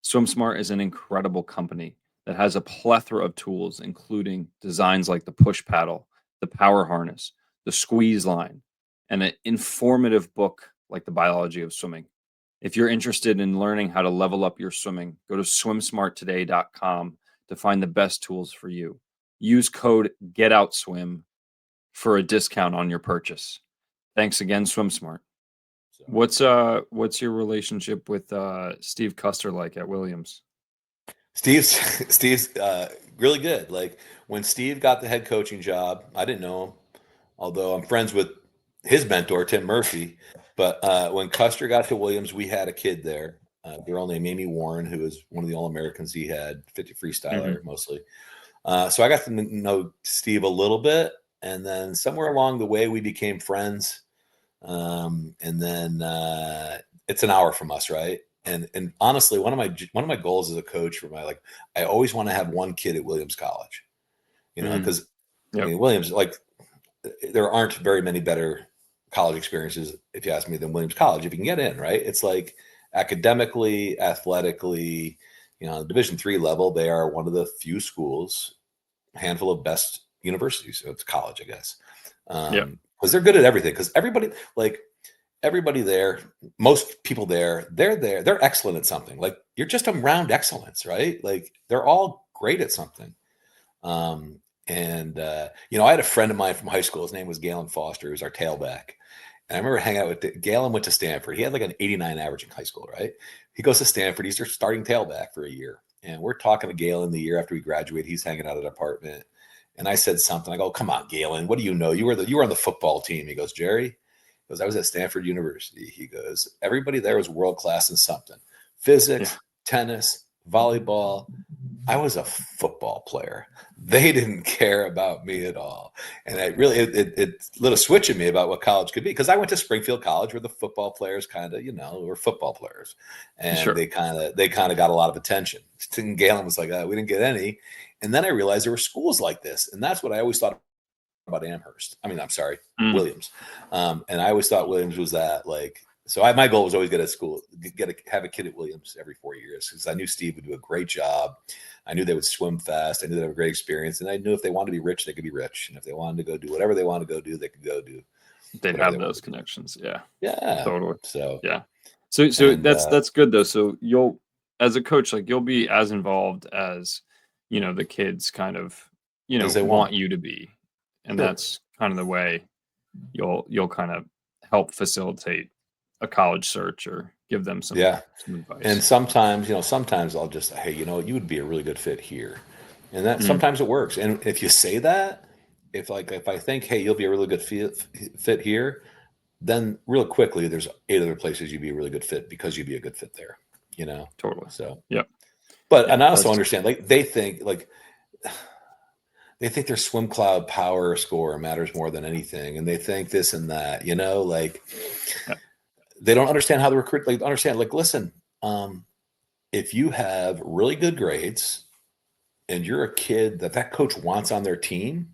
SwimSmart is an incredible company that has a plethora of tools, including designs like the push paddle, the power harness, the squeeze line, and an informative book like The Biology of Swimming. If you're interested in learning how to level up your swimming, go to swimsmarttoday.com to find the best tools for you. Use code GETOUTSWIM for a discount on your purchase. Thanks again, SwimSmart. So What's your relationship with Steve Custer like at Williams? Steve's Steve's really good. Like when Steve got the head coaching job, I didn't know him, although I'm friends with his mentor, Tim Murphy. But when Custer got to Williams, we had a kid there. Girl named Amy Warren, who was one of the All-Americans he had, 50 Hmm. freestyler mostly. So I got to know Steve a little bit. And then somewhere along the way, we became friends. And then it's an hour from us, right? And honestly, one of my goals as a coach for I always want to have one kid at Williams College, Hmm. because I Yep. mean Williams, like there aren't very many better college experiences, if you ask me, than Williams College if you can get in, right? It's like academically, athletically, Division III level, they are one of the few schools, handful of best universities. So it's college, I guess, Yep. because they're good at everything. Because everybody there, most people there, they're excellent at something. Like you're just around excellence, right? Like they're all great at something. And I had a friend of mine from high school. His name was Galen Foster, who's our tailback. And I remember hanging out with Galen. Went to Stanford. He had like an 89 average in high school, right? He goes to Stanford. He's their starting tailback for a year. And we're talking to Galen the year after we graduate. He's hanging out at an apartment. And I said something. I go, "Come on, Galen. What do you know? You were on the football team." He goes, "Jerry." He goes, "I was at Stanford University." He goes, "Everybody there was world class in something: Yeah. physics, tennis, volleyball. I was a football player. They didn't care about me at all." And it lit a switch in me about what college could be, because I went to Springfield College, where the football players kind of, were football players, and Sure. they kind of got a lot of attention. And Galen was like, "We didn't get any." And then I realized there were schools like this, and that's what I always thought about Amherst. I mean, I'm sorry, Mm. Williams. And I always thought Williams was that, like, so my goal was always get a school, have a kid at Williams every 4 years, because I knew Steve would do a great job. I knew they would swim fast. I knew they'd have a great experience. And I knew if they wanted to be rich, they could be rich. And if they wanted to go do whatever they wanted to go do, they could go do They'd whatever they have wanted those to do. connections. Yeah. Yeah. Totally. So, Yeah. So and that's good though. So you'll as a coach, like you'll be as involved as, the kids kind of, as they want. want you to be. And Sure. that's kind of the way you'll kind of help facilitate a college search or give them some Yeah. And advice. sometimes I'll just, hey, you would be a really good fit here. And that Mm, sometimes it works. And if you say that, if I think, hey, you'll be a really good fit here, then real quickly there's 8 other places you'd be a really good fit because you'd be a good fit there, you know? totally. So, Yep. but, Yeah. and I also That's understand, they think their swim cloud power score matters more than anything. And they think this and that, yeah, they don't understand how the recruit, understand, listen, um, if you have really good grades and you're a kid that coach wants on their team,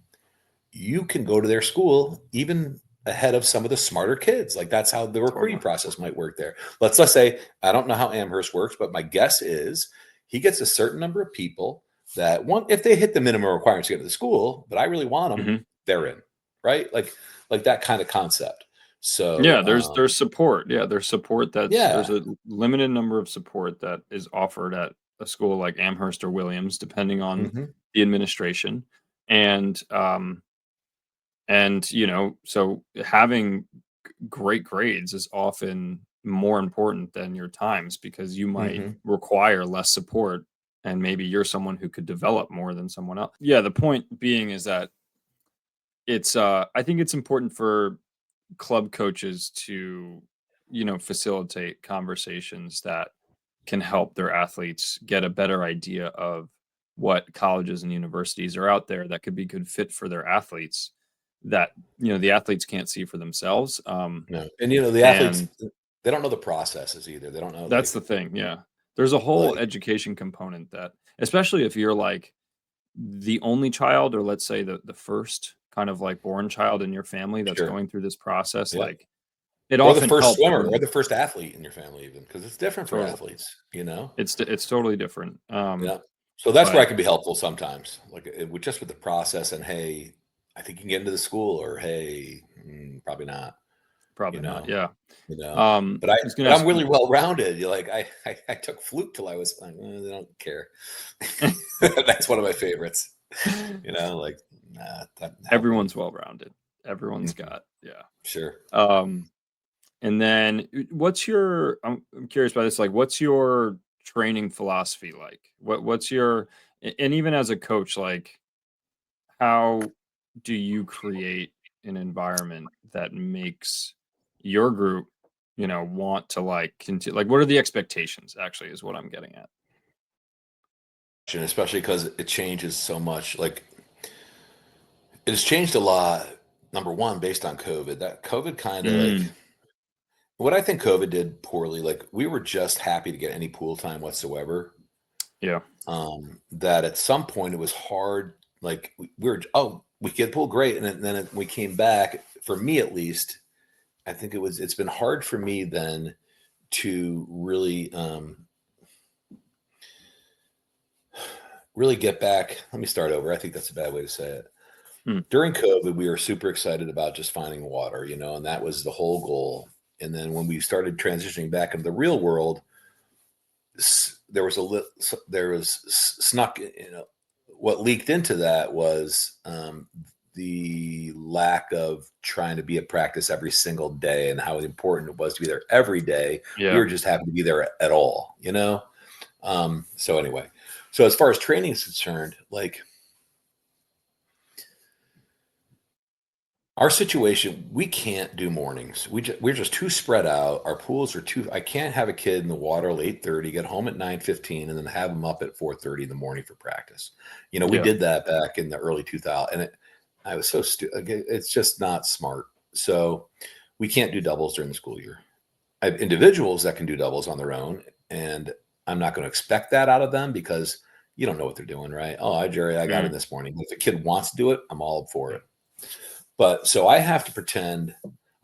you can go to their school even ahead of some of the smarter kids. Like that's how the recruiting totally. process might work there. Let's say I don't know how Amherst works, but my guess is he gets a certain number of people that one if they hit the minimum requirements to get to the school, but I really want them, Hmm. they're in, right? Like that kind of concept. So Yeah, there's support. Yeah, there's support there's yeah. a limited number of support that is offered at a school like Amherst or Williams, depending on Hmm. the administration. And so having great grades is often more important than your times because you might Hmm. require less support and maybe you're someone who could develop more than someone else. Yeah, the point being is that I think it's important for club coaches to facilitate conversations that can help their athletes get a better idea of what colleges and universities are out there that could be good fit for their athletes that the athletes can't see for themselves. No. And the athletes, And they don't know the processes either. They don't know that's the thing. Yeah, there's a whole like education component that, especially if you're like the only child, or let's say the first kind of like born child in your family that's sure. going through this process, Yeah. like it Or the often first helps swimmer or when the first athlete in your family even, because it's different for totally athletes. it's totally different. Yeah. So that's where I But can be helpful sometimes, with just with the process and, "Hey, I think you can get into the school," or, "Hey, probably not," you probably not. know Yeah. you know? But I was gonna I'm ask really well-rounded. You're like, I took flute till I was like, they don't care." That's one of my favorites, like, "Nah, help me." everyone's well rounded. Everyone's Mhm. got yeah. Sure. Um, and then what's your? I'm curious about this. Like, what's your training philosophy like? What's your and even as a coach, like how do you create an environment that makes your group, want to like continue? Like, what are the expectations? Actually, is what I'm getting at. Especially because it changes so much, it has changed a lot, number 1, based on COVID. That COVID kinda, Mm, what I think COVID did poorly, we were just happy to get any pool time whatsoever, yeah. that at some point it was hard, we were, "Oh, we get pool, great," and then we came back, for me at least, I think it's been hard for me then to really get back. Let me start over, I think that's a bad way to say it. Mm, During COVID, we were super excited about just finding water, and that was the whole goal. And then when we started transitioning back into the real world, there was snuck, what leaked into that was the lack of trying to be at practice every single day and how important it was to be there every day. We yeah. were just happy to be there at all. So anyway, so as far as training is concerned, our situation, we can't do mornings. We're just too spread out. Our pools are too. I can't have a kid in the water at 8:30, get home at 9:15, and then have them up at 4:30 in the morning for practice. We Yeah. did that back in the early 2000s, and I was so it's just not smart. So we can't do doubles during the school year. I have individuals that can do doubles on their own, and I'm not going to expect that out of them because you don't know what they're doing, right? Oh, hi Jerry, I got in Mm, this morning. If a kid wants to do it, I'm all for it. But so I have to pretend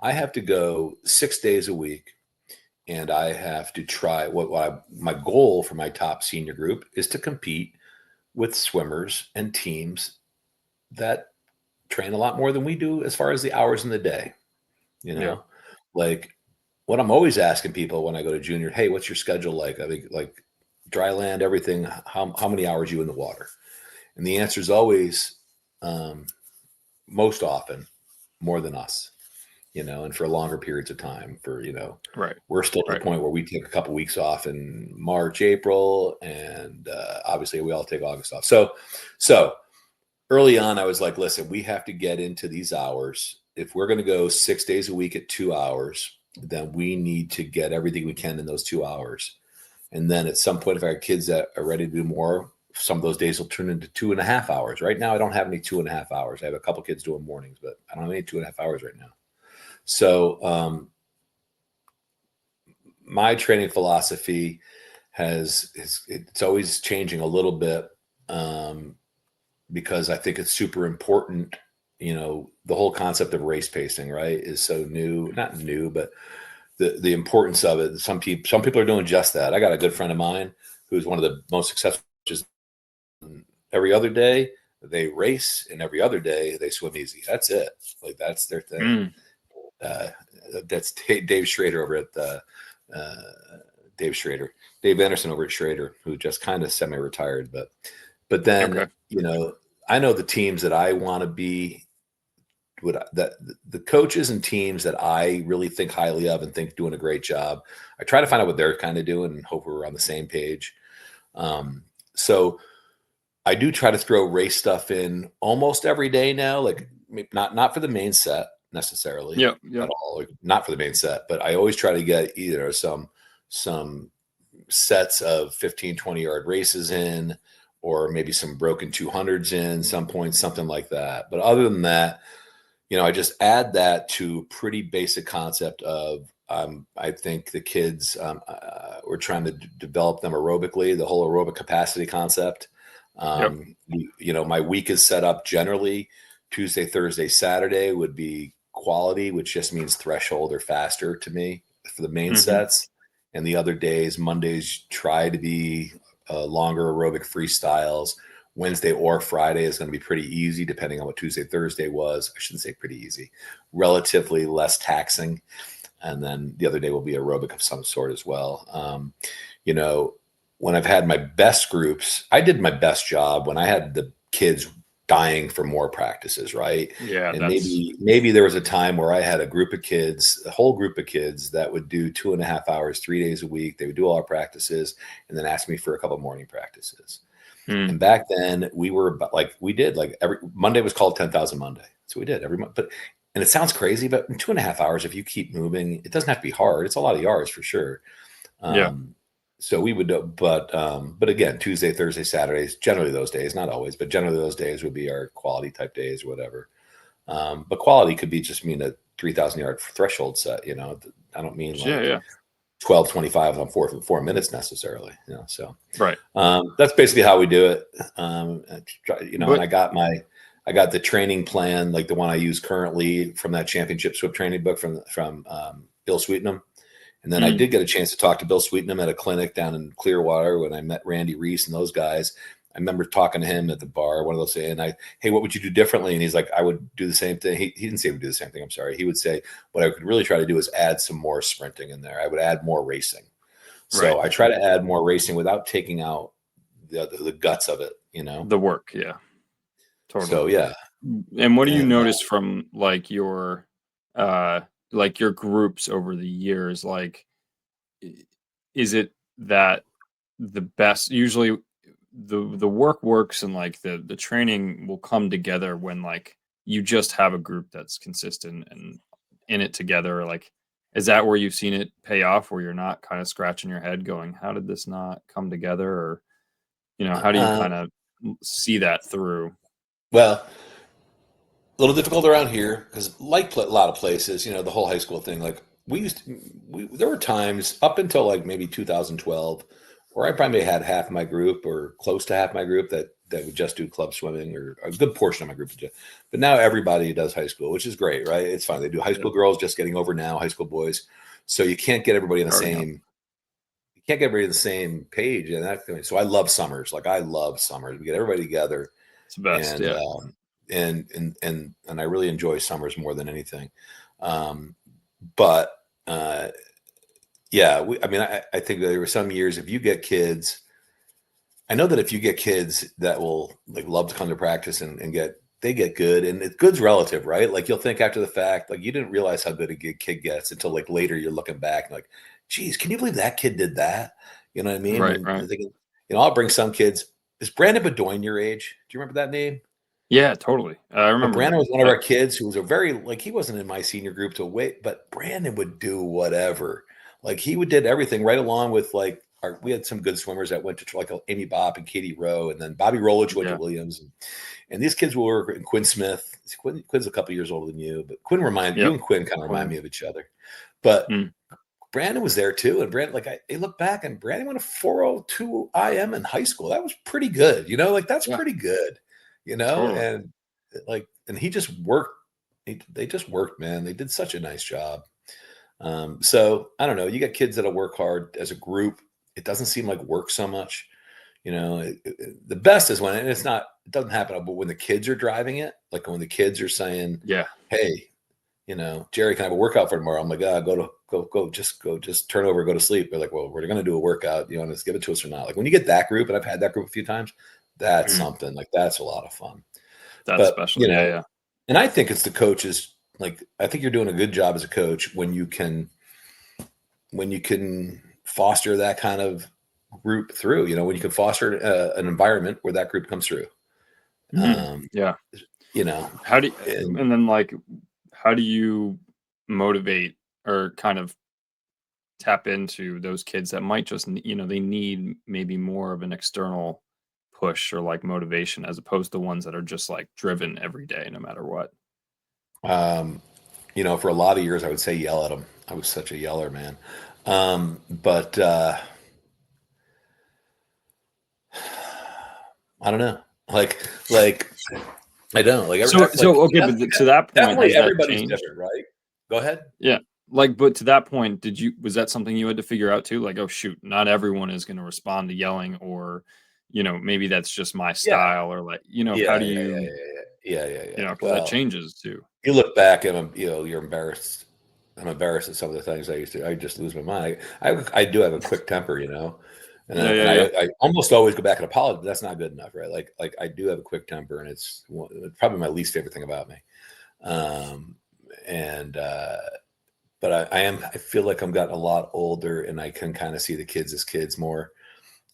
I have to go 6 days a week and I have to try my goal for my top senior group is to compete with swimmers and teams that train a lot more than we do as far as the hours in the day, you yeah. know? Like what I'm always asking people when I go to junior, hey, what's your schedule like? I think like dry land, everything, how many hours are you in the water? And the answer is always most often more than us. and for longer periods of time for, Right. we're still at the Right. point where we take a couple weeks off in March, April, and obviously we all take August off. So early on, I was like, listen, we have to get into these hours. If we're going to go 6 days a week at 2 hours, then we need to get everything we can in those 2 hours. And then at some point, if I have kids that are ready to do more, some of those days will turn into 2.5 hours. Right now, I don't have any 2.5 hours. I have a couple kids doing mornings, but I don't have any 2.5 hours right now. So my training philosophy it's always changing a little bit, because I think it's super important. The whole concept of race pacing, right, is so new, not new, but the importance of it. Some people are doing just that. I got a good friend of mine who's one of the most successful. Just every other day they race, and every other day they swim easy. That's it. Like that's their thing. Mm. That's Dave Schrader over at Dave Anderson over at Schrader, who just kind of semi-retired. But then, Okay. I know the teams that I want to be, that the coaches and teams that I really think highly of and think doing a great job. I try to find out what they're kind of doing and hope we're on the same page. So I do try to throw race stuff in almost every day now, like not for the main set necessarily Yeah. at Yeah. all, like not for the main set, but I always try to get either some sets of 15, 20-yard races in, or maybe some broken 200s in some points, something like that. But other than that, I just add that to pretty basic concept of, I think the kids, we're trying to develop them aerobically, the whole aerobic capacity concept. Yep. My week is set up generally Tuesday, Thursday, Saturday would be quality, which just means threshold or faster to me for the main Hmm. sets. And the other days, Mondays, try to be longer aerobic freestyles. Wednesday or Friday is going to be pretty easy, depending on what Tuesday, Thursday was. I shouldn't say pretty easy, relatively less taxing. And then the other day will be aerobic of some sort as well. When I've had my best groups, I did my best job when I had the kids dying for more practices, right? Yeah. And That's maybe there was a time where I had a whole group of kids that would do 2.5 hours, 3 days a week. They would do all our practices and then ask me for a couple morning practices. mm, And back then we were we did like every Monday was called 10,000 Monday. So we did every month. And it sounds crazy, but in 2.5 hours, if you keep moving, it doesn't have to be hard. It's a lot of yards for sure. yeah. So we would do, but again, Tuesday, Thursday, Saturdays, generally those days, not always, but generally those days would be our quality type days or whatever. But quality could be just mean a 3,000 yard threshold set. I don't mean Yeah. like Yeah. 12:25 on 4 minutes necessarily. So Right. that's basically how we do it. And But I got the training plan, like the one I use currently from that championship swim training book from Bill Sweetenham. And then I mm, did get a chance to talk to Bill Sweetenham at a clinic down in Clearwater when I met Randy Reese and those guys. I remember talking to him at the bar, one of those, and hey, what would you do differently? And he's like, I would do the same thing. He didn't say he would do the same thing. I'm sorry. He would say, what I could really try to do is add some more sprinting in there. I would add more racing. right. So I try to add more racing without taking out the guts of it. The work. Yeah. Totally. So yeah. And what do you And notice from uh like your groups over the years? Like, i- is it that the best usually the work works and like the training will come together when like you just have a group that's consistent and in it together? Like, is that where you've seen it pay off, where you're not kind of scratching your head going, how did this not come together? Or, how do you uh, kind of see that through? well, a little difficult around here because, like a lot of places, the whole high school thing. Like there were times up until like maybe 2012 where I probably had half my group or close to half my group that would just do club swimming, or a good portion of my group would just. But now everybody does high school, which is great, right? It's fine. They do high Yeah. school girls just getting over now, high school boys. So you can't get everybody on the Oh, yeah. same. You can't get everybody on the same page, and so I love summers. Like I love summers. We get everybody together It's the best. and Yeah. I really enjoy summers more than anything. But yeah, I think there were some years if you get kids, I know that if you get kids that will like love to come to practice and get they get good, and good's relative, right? Like you'll think after the fact, like you didn't realize how good a kid gets until like later you're looking back and like, geez, can you believe that kid did that? You know what I mean? Right, When right. you're thinking, I'll bring some kids. Is Brandon Bedoin your age? Do you remember that name? Yeah, totally. I But remember Brandon him. was one of our kids who was a very like he wasn't in my senior group to wait, but Brandon would do whatever. Like he would did everything right along with like we had some good swimmers that went to like Amy Bopp and Katie Rowe, and then Bobby Rolich went to Yeah. Williams, and these kids were and Quinn Smith. Quinn's a couple years older than you, but you Yep. and Quinn kind of remind Quinn. me of each other. But Mm. Brandon was there too, and Brandon, like I look back, and Brandon went a 402 IM in high school. That was pretty good, like that's Yeah, pretty good, totally. and like, and he just worked. They just worked, man. They did such a nice job. So I don't know. You got kids that'll work hard as a group. It doesn't seem like work so much. The best is when, and it doesn't happen, but when the kids are driving it, like when the kids are saying, Yeah. "Hey, Jerry, can I have a workout for tomorrow?" I'm like, just turn over, go to sleep. They're like, "Well, we're going to do a workout. You want to give it to us or not?" Like when you get that group, and I've had that group a few times, that's Mhm. something. Like that's a lot of fun. That's But special. Yeah, yeah. and I think it's the coaches. Like I think you're doing a good job as a coach when you can foster that kind of group through. When you can foster an environment where that group comes through. Mhm. Um, Yeah. you know, How do you, and and then like how do you motivate or kind of tap into those kids that might just they need maybe more of an external push or like motivation as opposed to ones that are just like driven every day no matter what. um, for a lot of years, I would say yell at them. I was such a yeller, man. But I don't know. Like I don't like So every like so okay, but to that point, definitely has that everybody's changed? different, right? Go ahead. Yeah. Like, but to that point, was that something you had to figure out too? Like, oh shoot, not everyone is going to respond to yelling, or, maybe that's just my Yeah, style, or like, how yeah, do yeah, yeah, you, yeah, yeah, yeah, yeah. because that Well, changes too. you look back and you're embarrassed. I'm embarrassed at some of the things I used to. I just lose my mind. I do have a quick temper, Yeah, and yeah, yeah. I almost always go back and apologize. But that's not good enough, right? Like I do have a quick temper, and it's probably my least favorite thing about me. Um, and but I feel like I'm gotten a lot older, and I can kind of see the kids as kids more,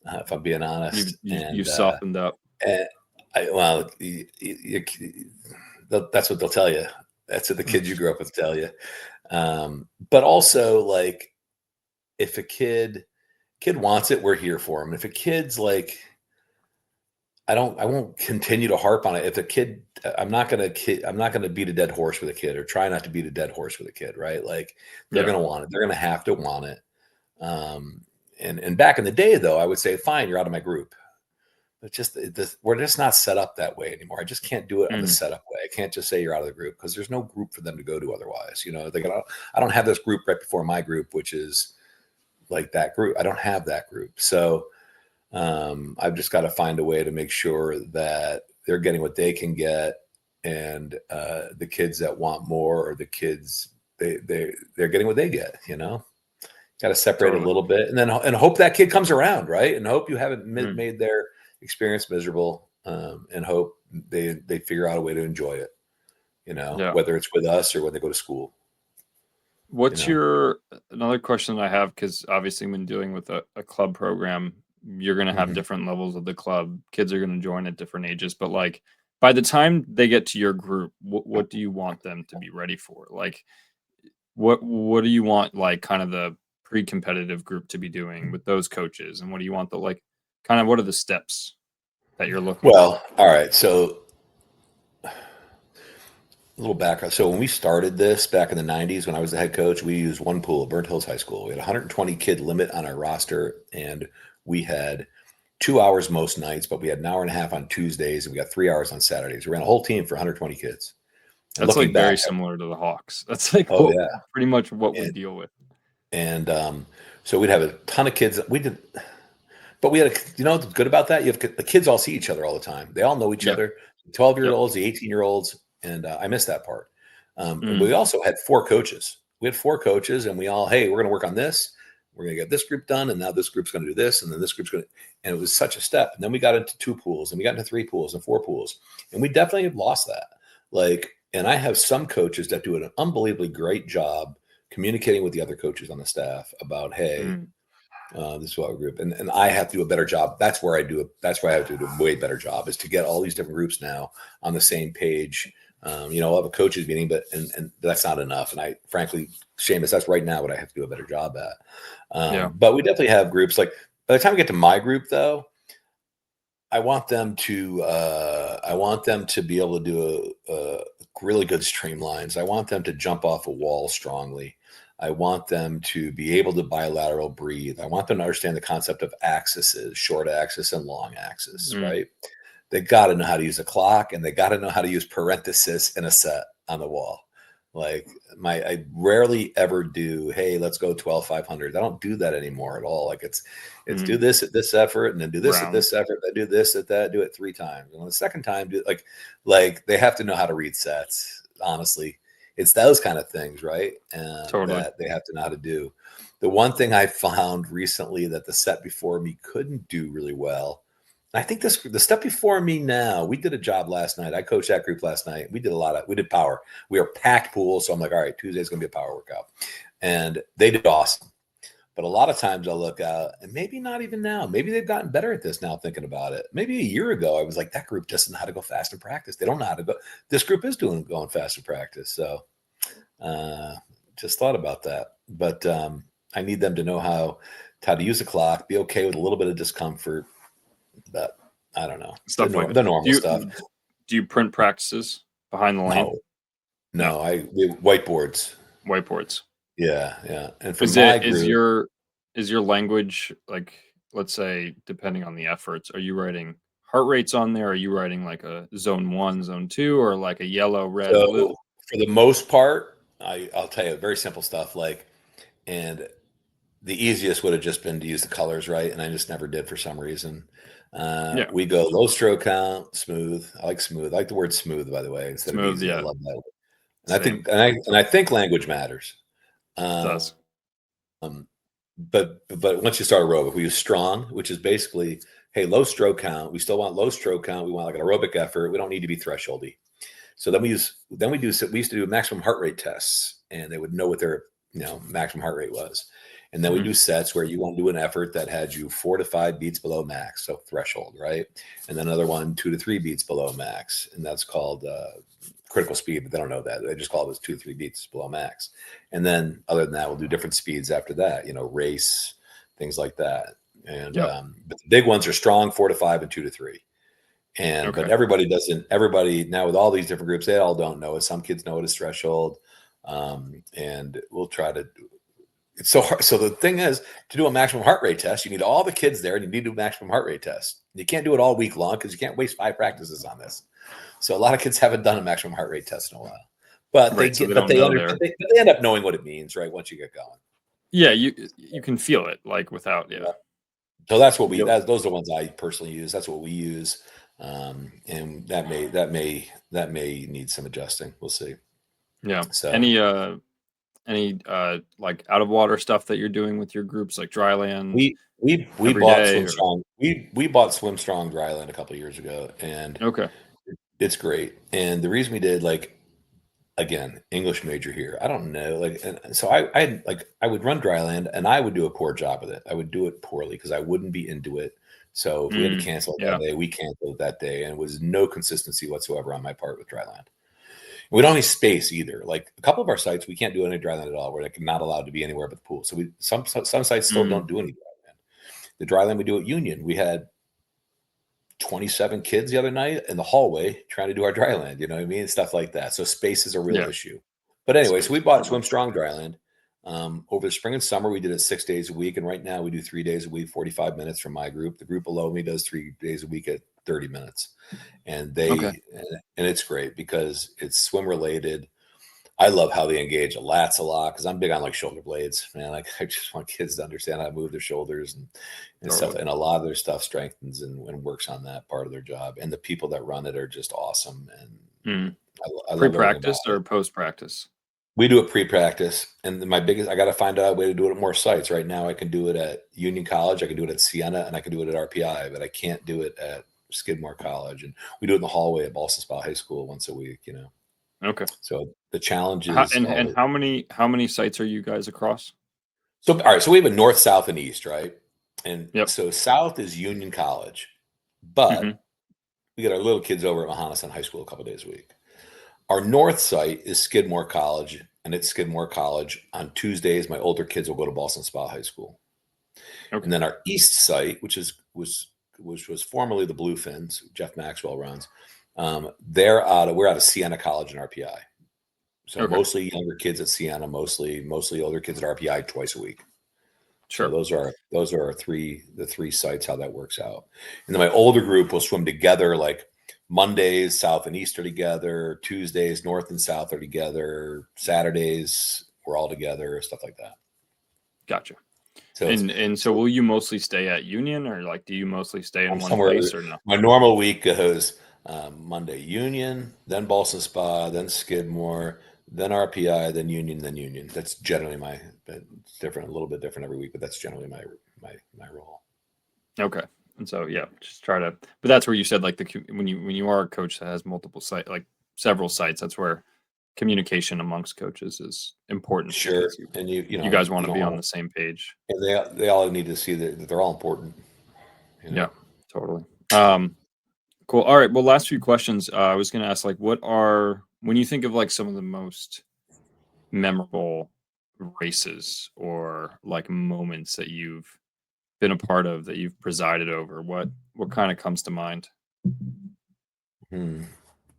if I'm being You've honest. you, you've softened up. And well, that's what they'll tell you. That's what the kids you grew up with tell you. But also, like, if a kid wants it, we're here for them. If a kid's like, I won't continue to harp on it. If a kid, I'm not gonna beat a dead horse with a kid, or try not to beat a dead horse with a kid, right? Like they're Yeah. gonna want it. They're gonna have to want it. Um, and back in the day, though, I would say, fine, you're out of my group. But we're just not set up that way anymore. I just can't do it on the Mm. setup way. I can't just say you're out of the group because there's no group for them to go to otherwise. I don't have this group right before my group, which is like that group. I don't have that group. So I've just got to find a way to make sure that they're getting what they can get, and the kids that want more, or the kids they're getting what they get. Got to separate a Totally. little bit, and then and hope that kid comes around, right? And hope you haven't Mm. made their experience miserable, and hope they figure out a way to enjoy it. Yeah. Whether it's with us or when they go to school. You What's know. your another question that I have? Because obviously, when dealing with a club program, you're going to have Mhm. different levels of the club. Kids are going to join at different ages, but like by the time they get to your group, what do you want them to be ready for? Like, what do you want, like kind of the pre-competitive group to be doing with those coaches, and what do you want the like kind of what are the steps that you're looking for? Well, all right. So a little background. So when we started this back in the 90s, when I was the head coach, we used one pool at Burnt Hills High School. We had a 120 kid limit on our roster, and we had 2 hours most nights, but we had an hour and a half on Tuesdays, and we got 3 hours on Saturdays. We ran a whole team for 120 kids. And That's looking like back, very similar to the Hawks. That's like oh what yeah, pretty much what we and deal with. and so we'd have a ton of kids. We did, but we had what's good about that? The kids all see each other all the time. They all know each Yeah. other. The 12-year Yep. olds, the 18-year-olds, and I miss that part. And Mm. we also had four coaches. We had four coaches, and we all, hey, we're going to work on this. We're going to get this group done, and now this group's going to do this, and then this group's going to, and it was such a step. And then we got into 2 pools, and we got into 3 pools and 4 pools, and we definitely have lost that. Like, and I have some coaches that do an unbelievably great job communicating with the other coaches on the staff about, hey, this is what group, and I have to do a better job. That's where I have to do a way better job, is to get all these different groups now on the same page. I'll have a coaches meeting, but and that's not enough. And I, frankly, Seamus, that's right now what I have to do a better job at. But we definitely have groups. Like, by the time we get to my group, though, I want them to be able to do a really good streamlines. I want them to jump off a wall strongly. I want them to be able to bilateral breathe. I want them to understand the concept of axes, short axis and long axis, right? They got to know how to use a clock, and they got to know how to use parenthesis in a set on the wall. Like, I rarely ever do, hey, let's go 12,500. I don't do that anymore at all. Like, it's do this at this effort, and then do this at this effort, then do this at that, do it 3 times. And on the second time, do like they have to know how to read sets, honestly. It's those kind of things, right? Totally. That they have to know how to do. The one thing I found recently that the set before me couldn't do really well, and I think the step before me now, we did a job last night. I coached that group last night. We did power. We were packed pools, so I'm like, all right, Tuesday's going to be a power workout. And they did awesome. But a lot of times I'll look out, and maybe not even now. Maybe they've gotten better at this now, thinking about it. Maybe a year ago, I was like, that group doesn't know how to go fast in practice. They don't know how to go. This group is going fast in practice. So just thought about that. But I need them to know how to use the clock, be okay with a little bit of discomfort. But I don't know. Stuff the like normal stuff. Do you print practices behind the lane? No. We have whiteboards. Whiteboards. Yeah. And for is your language, like, let's say, depending on the efforts, are you writing heart rates on there? Are you writing like a zone 1, zone 2, or like a yellow, red, blue? For the most part, I'll tell you very simple stuff. Like, and the easiest would have just been to use the colors, right? And I just never did for some reason. We go low stroke count, smooth. I like smooth. I like the word smooth, by the way, instead of easy. I love that word. And I think language matters. It does. But once you start aerobic, we use strong, which is basically, hey, low stroke count. We still want low stroke count. We want like an aerobic effort. We don't need to be thresholdy. So then we used to do maximum heart rate tests, and they would know what their maximum heart rate was. And then we do sets where you want to do an effort that had you 4 to 5 beats below max, so threshold, right? And then another one 2 to 3 beats below max, and that's called critical speed, but they don't know that. They just call it 2 to 3 beats below max. And then other than that, we'll do different speeds after that, race, things like that. And but the big ones are strong, 4 to 5, and 2 to 3. And but everybody now, with all these different groups, they all don't know it. Some kids know it as threshold, and we'll try to. It's so hard. So the thing is, to do a maximum heart rate test, you need all the kids there, and you need to do a maximum heart rate test. You can't do it all week long because you can't waste 5 practices on this. So a lot of kids haven't done a maximum heart rate test in a while, but they end up knowing what it means, right? Once you get going. Yeah, you can feel it, like, without. Yeah. So that's what those are the ones I personally use. That's what we use, and that may need some adjusting. We'll see. Yeah. So any like out of water stuff that you're doing with your groups, like dryland? We bought Swim Strong. We bought Swim Strong dryland a couple of years ago, and it's great. And the reason we did, like, again, English major here, I don't know, like, and so I would run dryland, and I would do a poor job with it. I would do it poorly because I wouldn't be into it. So if we had to cancel it that day, we canceled it that day, and it was no consistency whatsoever on my part with dryland. We don't have any space either. Like, a couple of our sites, we can't do any dryland at all. We're like not allowed to be anywhere but the pool. So some sites still don't do any dryland. The dryland we do at Union, we had 27 kids the other night in the hallway trying to do our dryland. You know what I mean? Stuff like that. So space is a real issue. But anyway, so we bought Swim Strong dryland. Over the spring and summer, we did it 6 days a week, and right now we do 3 days a week, 45 minutes from my group. The group below me does 3 days a week at 30 minutes, and and it's great because it's swim related. I love how they engage the lats a lot because I'm big on like shoulder blades, man. Like, I just want kids to understand how to move their shoulders and stuff, and a lot of their stuff strengthens and works on that part of their job. And the people that run it are just awesome. And I love pre-practice or post-practice? We do it pre-practice, and I got to find out a way to do it at more sites. Right now, I can do it at Union College, I can do it at Siena, and I can do it at RPI, but I can't do it at Skidmore College. And we do it in the hallway at Ballston Spa High School once a week. Okay. So the challenge How, is and how many sites are you guys across? so all right. So we have a north, south, and east, right? And Yep. so south is Union College, Hmm. but we get our little kids over at Mahonison High School a couple days a week. Our north site is Skidmore College, and it's Skidmore College. On Tuesdays, my older kids will go to Ballston Spa High School. And Okay. then our east site, which was formerly the Bluefins, Jeff Maxwell runs, we're out of Siena College and RPI. So Okay. mostly younger kids at Siena, mostly older kids at RPI twice a week. So Sure. those are the three sites, how that works out. And then my older group will swim together, like Mondays, South and East are together, Tuesdays, North and South are together, Saturdays, we're all together, stuff like that. Gotcha. So And so will you mostly stay at Union, or like do you mostly stay in I'm one somewhere. place or no? My normal week goes Monday Union, then Ballston Spa, then Skidmore, then RPI, then Union, then Union. That's generally it's different, a little bit different every week, but that's generally my role. Okay. And so yeah, just try to. But that's where you said like when you are a coach that has multiple site like several sites, that's where communication amongst coaches is important Sure, because you and you guys want you to be on know, the same page. and they all need to see that they're all important. Yeah, totally. Cool. All right. Well, last few questions. I was going to ask, like, when you think of like some of the most memorable races or like moments that you've been a part of that you've presided over, what kind of comes to mind? Hmm.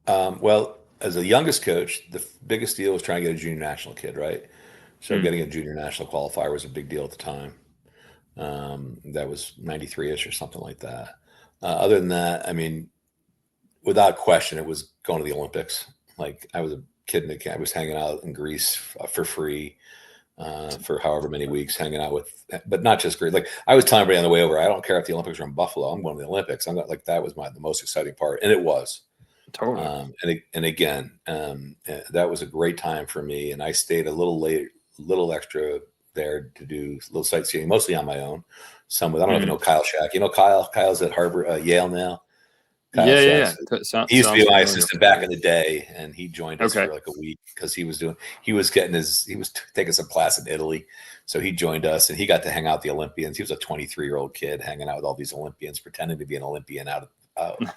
Well, as a youngest coach, the biggest deal was trying to get a junior national kid, right? So Mm, getting a junior national qualifier was a big deal at the time. That was 93-ish or something like that. Other than that, I mean, without question, it was going to the Olympics. Like I was a kid in the camp, I was hanging out in Greece for free for however many weeks, hanging out with, but not just Greece. Like I was telling everybody on the way over, I don't care if the Olympics are in Buffalo. I'm going to the Olympics. I'm not like that was the most exciting part, and it was. totally. And again, that was a great time for me. And I stayed a little late, little extra there to do a little sightseeing, mostly on my own. Some with I don't even Hmm. know Kyle Shack. You know Kyle? Kyle's at Harvard, Yale now. Kyle Yeah, yeah, Shack's. yeah. He used to be Sounds my familiar assistant for back sure. in the day, and he joined us Okay. for like a week because he was taking some class in Italy, so he joined us and he got to hang out with the Olympians. He was a 23-year-old kid hanging out with all these Olympians, pretending to be an Olympian out in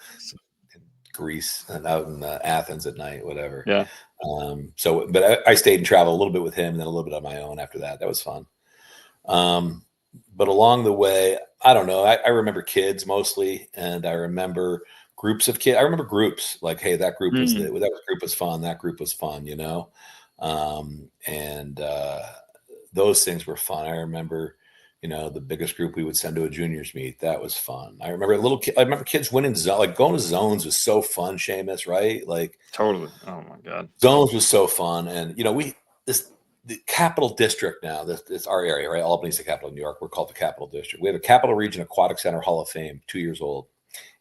Greece and out in Athens at night, whatever. Yeah. But I stayed and traveled a little bit with him, and then a little bit on my own after that. That was fun. Um, but along the way, I don't know. I remember kids mostly, and I remember groups of kids. I remember groups like, hey, Mm, that group was fun. That group was fun, and those things were fun. I remember, the biggest group we would send to a juniors meet. That was fun. I remember I remember kids winning like going to zones was so fun. Seamus, right? Like totally. Oh my God. zones was so fun, and the capital district now. This our area, right? Albany's the capital of New York. We're called the Capital District. We have a Capital Region Aquatic Center Hall of Fame, 2 years old,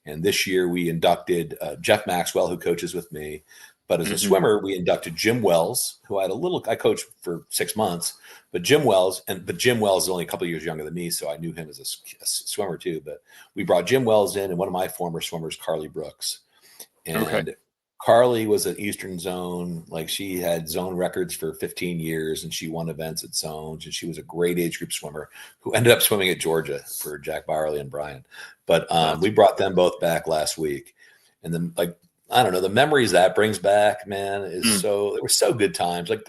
and this year we inducted Jeff Maxwell, who coaches with me. But as a Hmm. swimmer, we inducted Jim Wells, who I coached for 6 months, but Jim Wells is only a couple of years younger than me, so I knew him as a swimmer too. But we brought Jim Wells in, and one of my former swimmers, Carly Brooks, Okay. and Carly was an Eastern Zone. Like she had zone records for 15 years and she won events at zones. And she was a great age group swimmer who ended up swimming at Georgia for Jack Barley and Brian. But That's we brought them both back last week. And then, like, I don't know, the memories that brings back, man, mm, they were so good times. Like,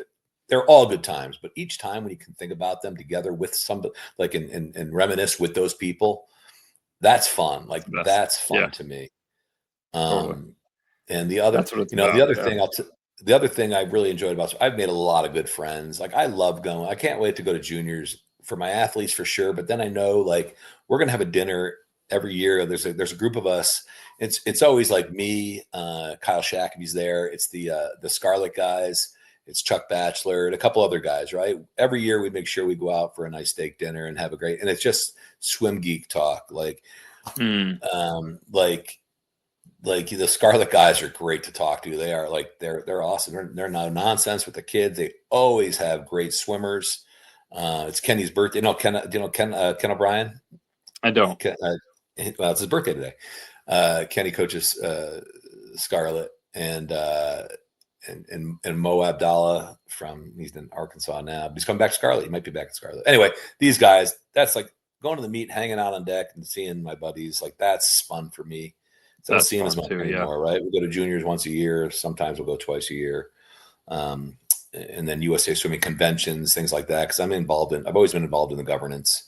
they're all good times, but each time when you can think about them together with somebody, like, and reminisce with those people, that's fun. Like, it's the best. that's Yeah. fun to me. Totally. Um, and the other, That's what it's the about. other Yeah. thing the other thing I really enjoyed about, I've made a lot of good friends. Like I love going. I can't wait to go to juniors for my athletes for sure. But then I know like we're gonna have a dinner every year. There's a group of us. It's always like me, Kyle Shackaby's there. It's the Scarlet guys. It's Chuck Batchelor and a couple other guys. Right. Every year we make sure we go out for a nice steak dinner and have a great. And it's just swim geek talk. Mm, Like like the Scarlet guys are great to talk to. They are like they're awesome. They're no nonsense with the kids. They always have great swimmers. It's Kenny's birthday. No, Ken. Do you know Ken O'Brien? I don't. Ken, well, it's his birthday today. Kenny coaches Scarlet and Mo Abdallah he's in Arkansas now, but he's coming back to Scarlet. He might be back at Scarlet. Anyway, these guys, that's like going to the meet, hanging out on deck and seeing my buddies. Like that's fun for me. So I don't That's see them as fun much too. Yeah. anymore, right? We go to juniors once a year. Sometimes we'll go twice a year. And then USA swimming conventions, things like that. Cause I've always been involved in the governance.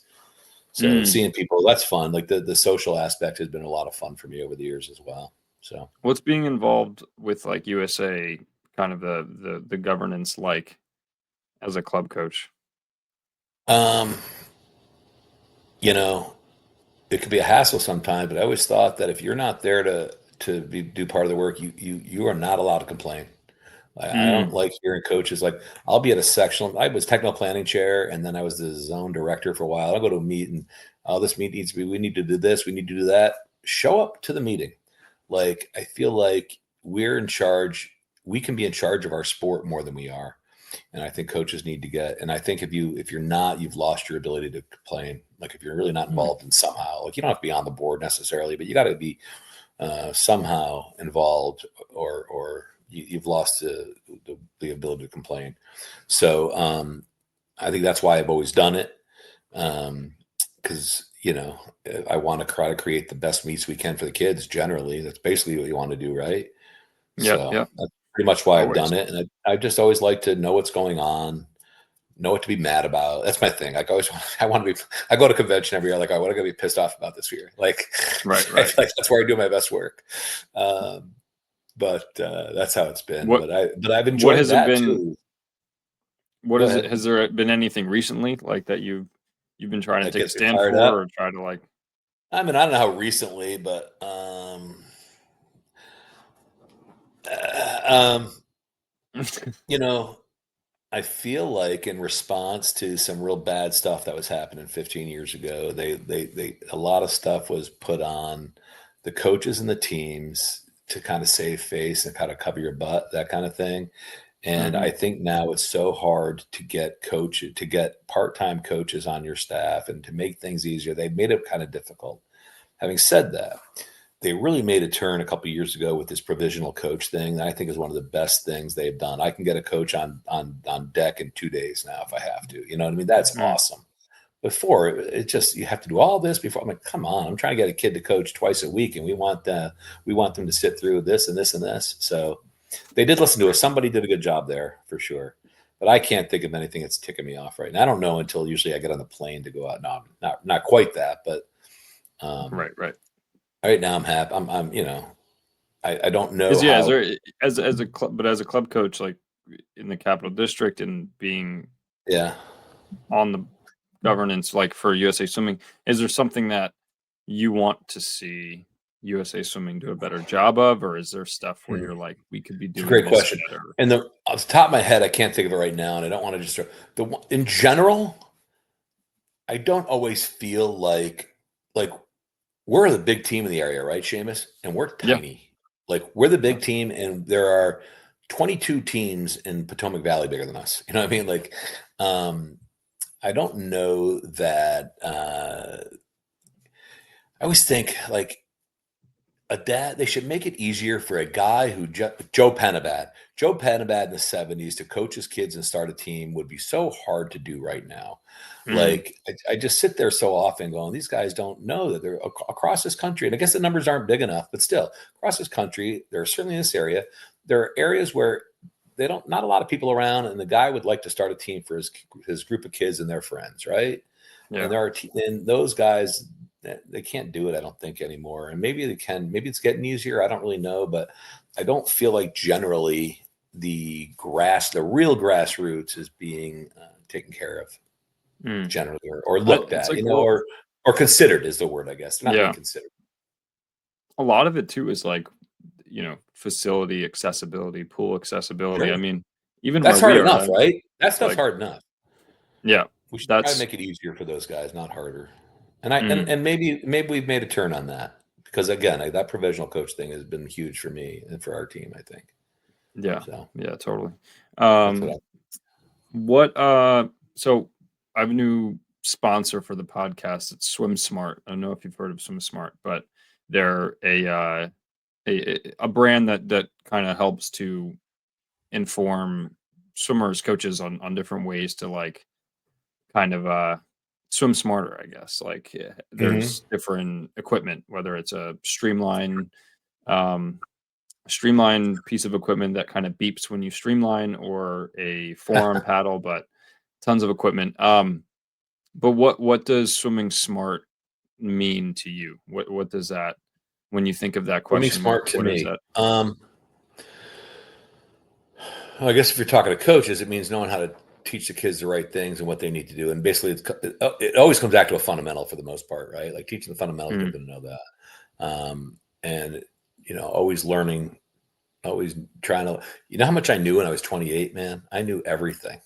So Mm. seeing people, that's fun. Like the social aspect has been a lot of fun for me over the years as well. So, What's being involved with like USA, kind of the governance like as a club coach? um, you know, it could be a hassle sometimes, but I always thought that if you're not there do part of the work, you are not allowed to complain. I don't Mm. like hearing coaches like I'll be at a sectional. I was technical planning chair, and then I was the zone director for a while. I'll go to a meet, and this meet needs to be. We need to do this. We need to do that. Show up to the meeting. Like I feel like we're in charge. We can be in charge of our sport more than we are, and I think coaches need to get. And I think if you're not, you've lost your ability to complain. Like if you're really not Mm. involved in somehow, like you don't have to be on the board necessarily, but you got to be somehow involved, or you've lost the ability to complain. So I think that's why I've always done it, because I want to try to create the best meets we can for the kids. Generally, that's basically what you want to do, right? Yeah. So Yeah. that's pretty much why I've Always. done it, and I just always like to know what's going on, know what to be mad about. That's my thing. Like I always, I want to be. I go to convention every year. Like, what am I going to be pissed off about this year? Like, Right. I Right. feel like that's where I do my best work. Um, but that's how it's been. What But I've what enjoyed has it that been? too. What Go is it? ahead. Has there been anything recently like that you've been trying to That take a gets me stand fired for up. or try to like? I mean, I don't know how recently, but uh, um, you know, I feel like in response to some real bad stuff that was happening 15 years ago, they a lot of stuff was put on the coaches and the teams to kind of save face and kind of cover your butt, that kind of thing. And Hmm. I think now it's so hard to get part-time coaches on your staff and to make things easier. They've made it kind of difficult. Having said that, they really made a turn a couple of years ago with this provisional coach thing that I think is one of the best things they've done. I can get a coach on deck in 2 days now if I have to. You know what I mean? That's Mm. awesome. Before it just you have to do all this before. I'm like, come on, I'm trying to get a kid to coach twice a week, and we want them to sit through this and this and this. So they did listen to us. Somebody did a good job there for sure. But I can't think of anything that's ticking me off right now. I don't know until usually I get on the plane to go out. No, not quite that, but um, Right. Right. right now I'm happy. I don't know Is yeah. Is how. there as a club, but as a club coach, like in the Capital District and being Yeah. on the governance, like for USA Swimming, is there something that you want to see USA Swimming do a better job of, or is there stuff where Hmm. you're like, we could be It's a doing great this question. better? And off the top of my head, I can't think of it right now, and I don't want to just in general. I don't always feel like we're the big team in the area, right, Seamus? And we're Yeah. tiny. Like we're the Yeah. big team, and there are 22 teams in Potomac Valley bigger than us. You know what I mean? Like, I don't know that. I always think like a dad. They should make it easier for a guy who Joe Penabat. Joe Penabat in the '70s to coach his kids and start a team would be so hard to do right now. Mm. Like I just sit there so often going, these guys don't know that they're across this country. And I guess the numbers aren't big enough, but still across this country, there are certainly in this area, there are areas where not a lot of people around, and the guy would like to start a team for his group of kids and their friends, right? And Yeah. there are and those guys they can't do it, I don't think anymore. And maybe they can. Maybe it's getting easier. I don't really know, but I don't feel like generally the real grassroots, is being taken care of Mm. generally, or looked It's at, like, well, or considered is the word, I guess. They're not being yeah, considered. a lot of it too is like, facility accessibility, pool accessibility. I Sure, mean, even that's where hard we are, enough, right? That it's stuff's like, hard enough. yeah, We should try to that's make it easier for those guys, not harder. And I mm, and maybe we've made a turn on that. because again, that provisional coach thing has been huge for me and for our team, I think. Yeah. So Yeah, totally. that's what Um, what so I have a new sponsor for the podcast. It's Swim Smart. I don't know if you've heard of Swim Smart, but they're a brand that kind of helps to inform swimmers, coaches on different ways to like kind of swim smarter, I guess. Like hmm there's different equipment, whether it's a um streamline piece of equipment that kind of beeps when you streamline, or a forearm paddle, but tons of equipment. But what does swimming smart mean to you? What does that, when you think of that swimming question, smart to what is me. that? Well, I guess if you're talking to coaches, it means knowing how to teach the kids the right things and what they need to do. And basically, it always comes back to a fundamental for the most part, right? Like teaching the fundamentals, get Mm, them to know that. And, always learning, always trying to, how much I knew when I was 28, man? I knew everything.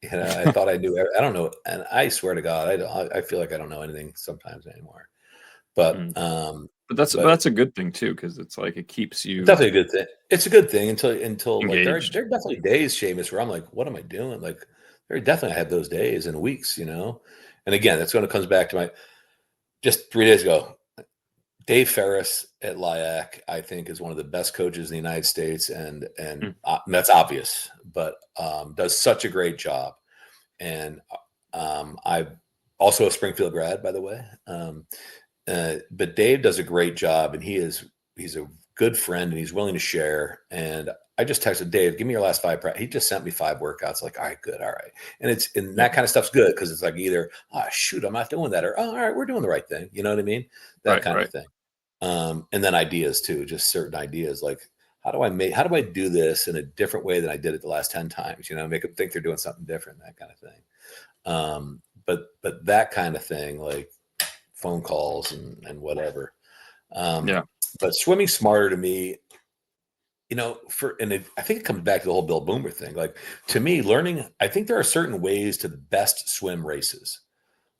I thought I knew, I don't know. And I swear to God, I feel like I don't know anything sometimes anymore. But, mm. um, But but that's a good thing too, because it's like it keeps It's you definitely a good thing. It's a good thing until like engaged. there are definitely days, Seamus, where I'm like, what am I doing? Like there definitely I had those days and weeks. And again, that's when it comes back to my just 3 days ago. Dave Ferris at LIAC, I think, is one of the best coaches in the United States, and Mm, that's obvious, but does such a great job. And I'm also a Springfield grad, by the way. But Dave does a great job, and he's a good friend, and he's willing to share. And I just texted Dave, "Give me your last five." He just sent me 5 workouts. Like, all right, good, all right. And yeah. that kind of stuff's good because it's like either, oh shoot, I'm not doing that, or oh, all right, we're doing the right thing. You know what I mean? That Right, kind of right. thing. And then ideas too, just certain ideas like how do I do this in a different way than I did it the last 10 times? Make them think they're doing something different, that kind of thing. But that kind of thing, like phone calls and whatever. Um, Yeah. but swimming smarter to me, I think it comes back to the whole Bill Boomer thing. Like to me, learning, I think there are certain ways to best swim races.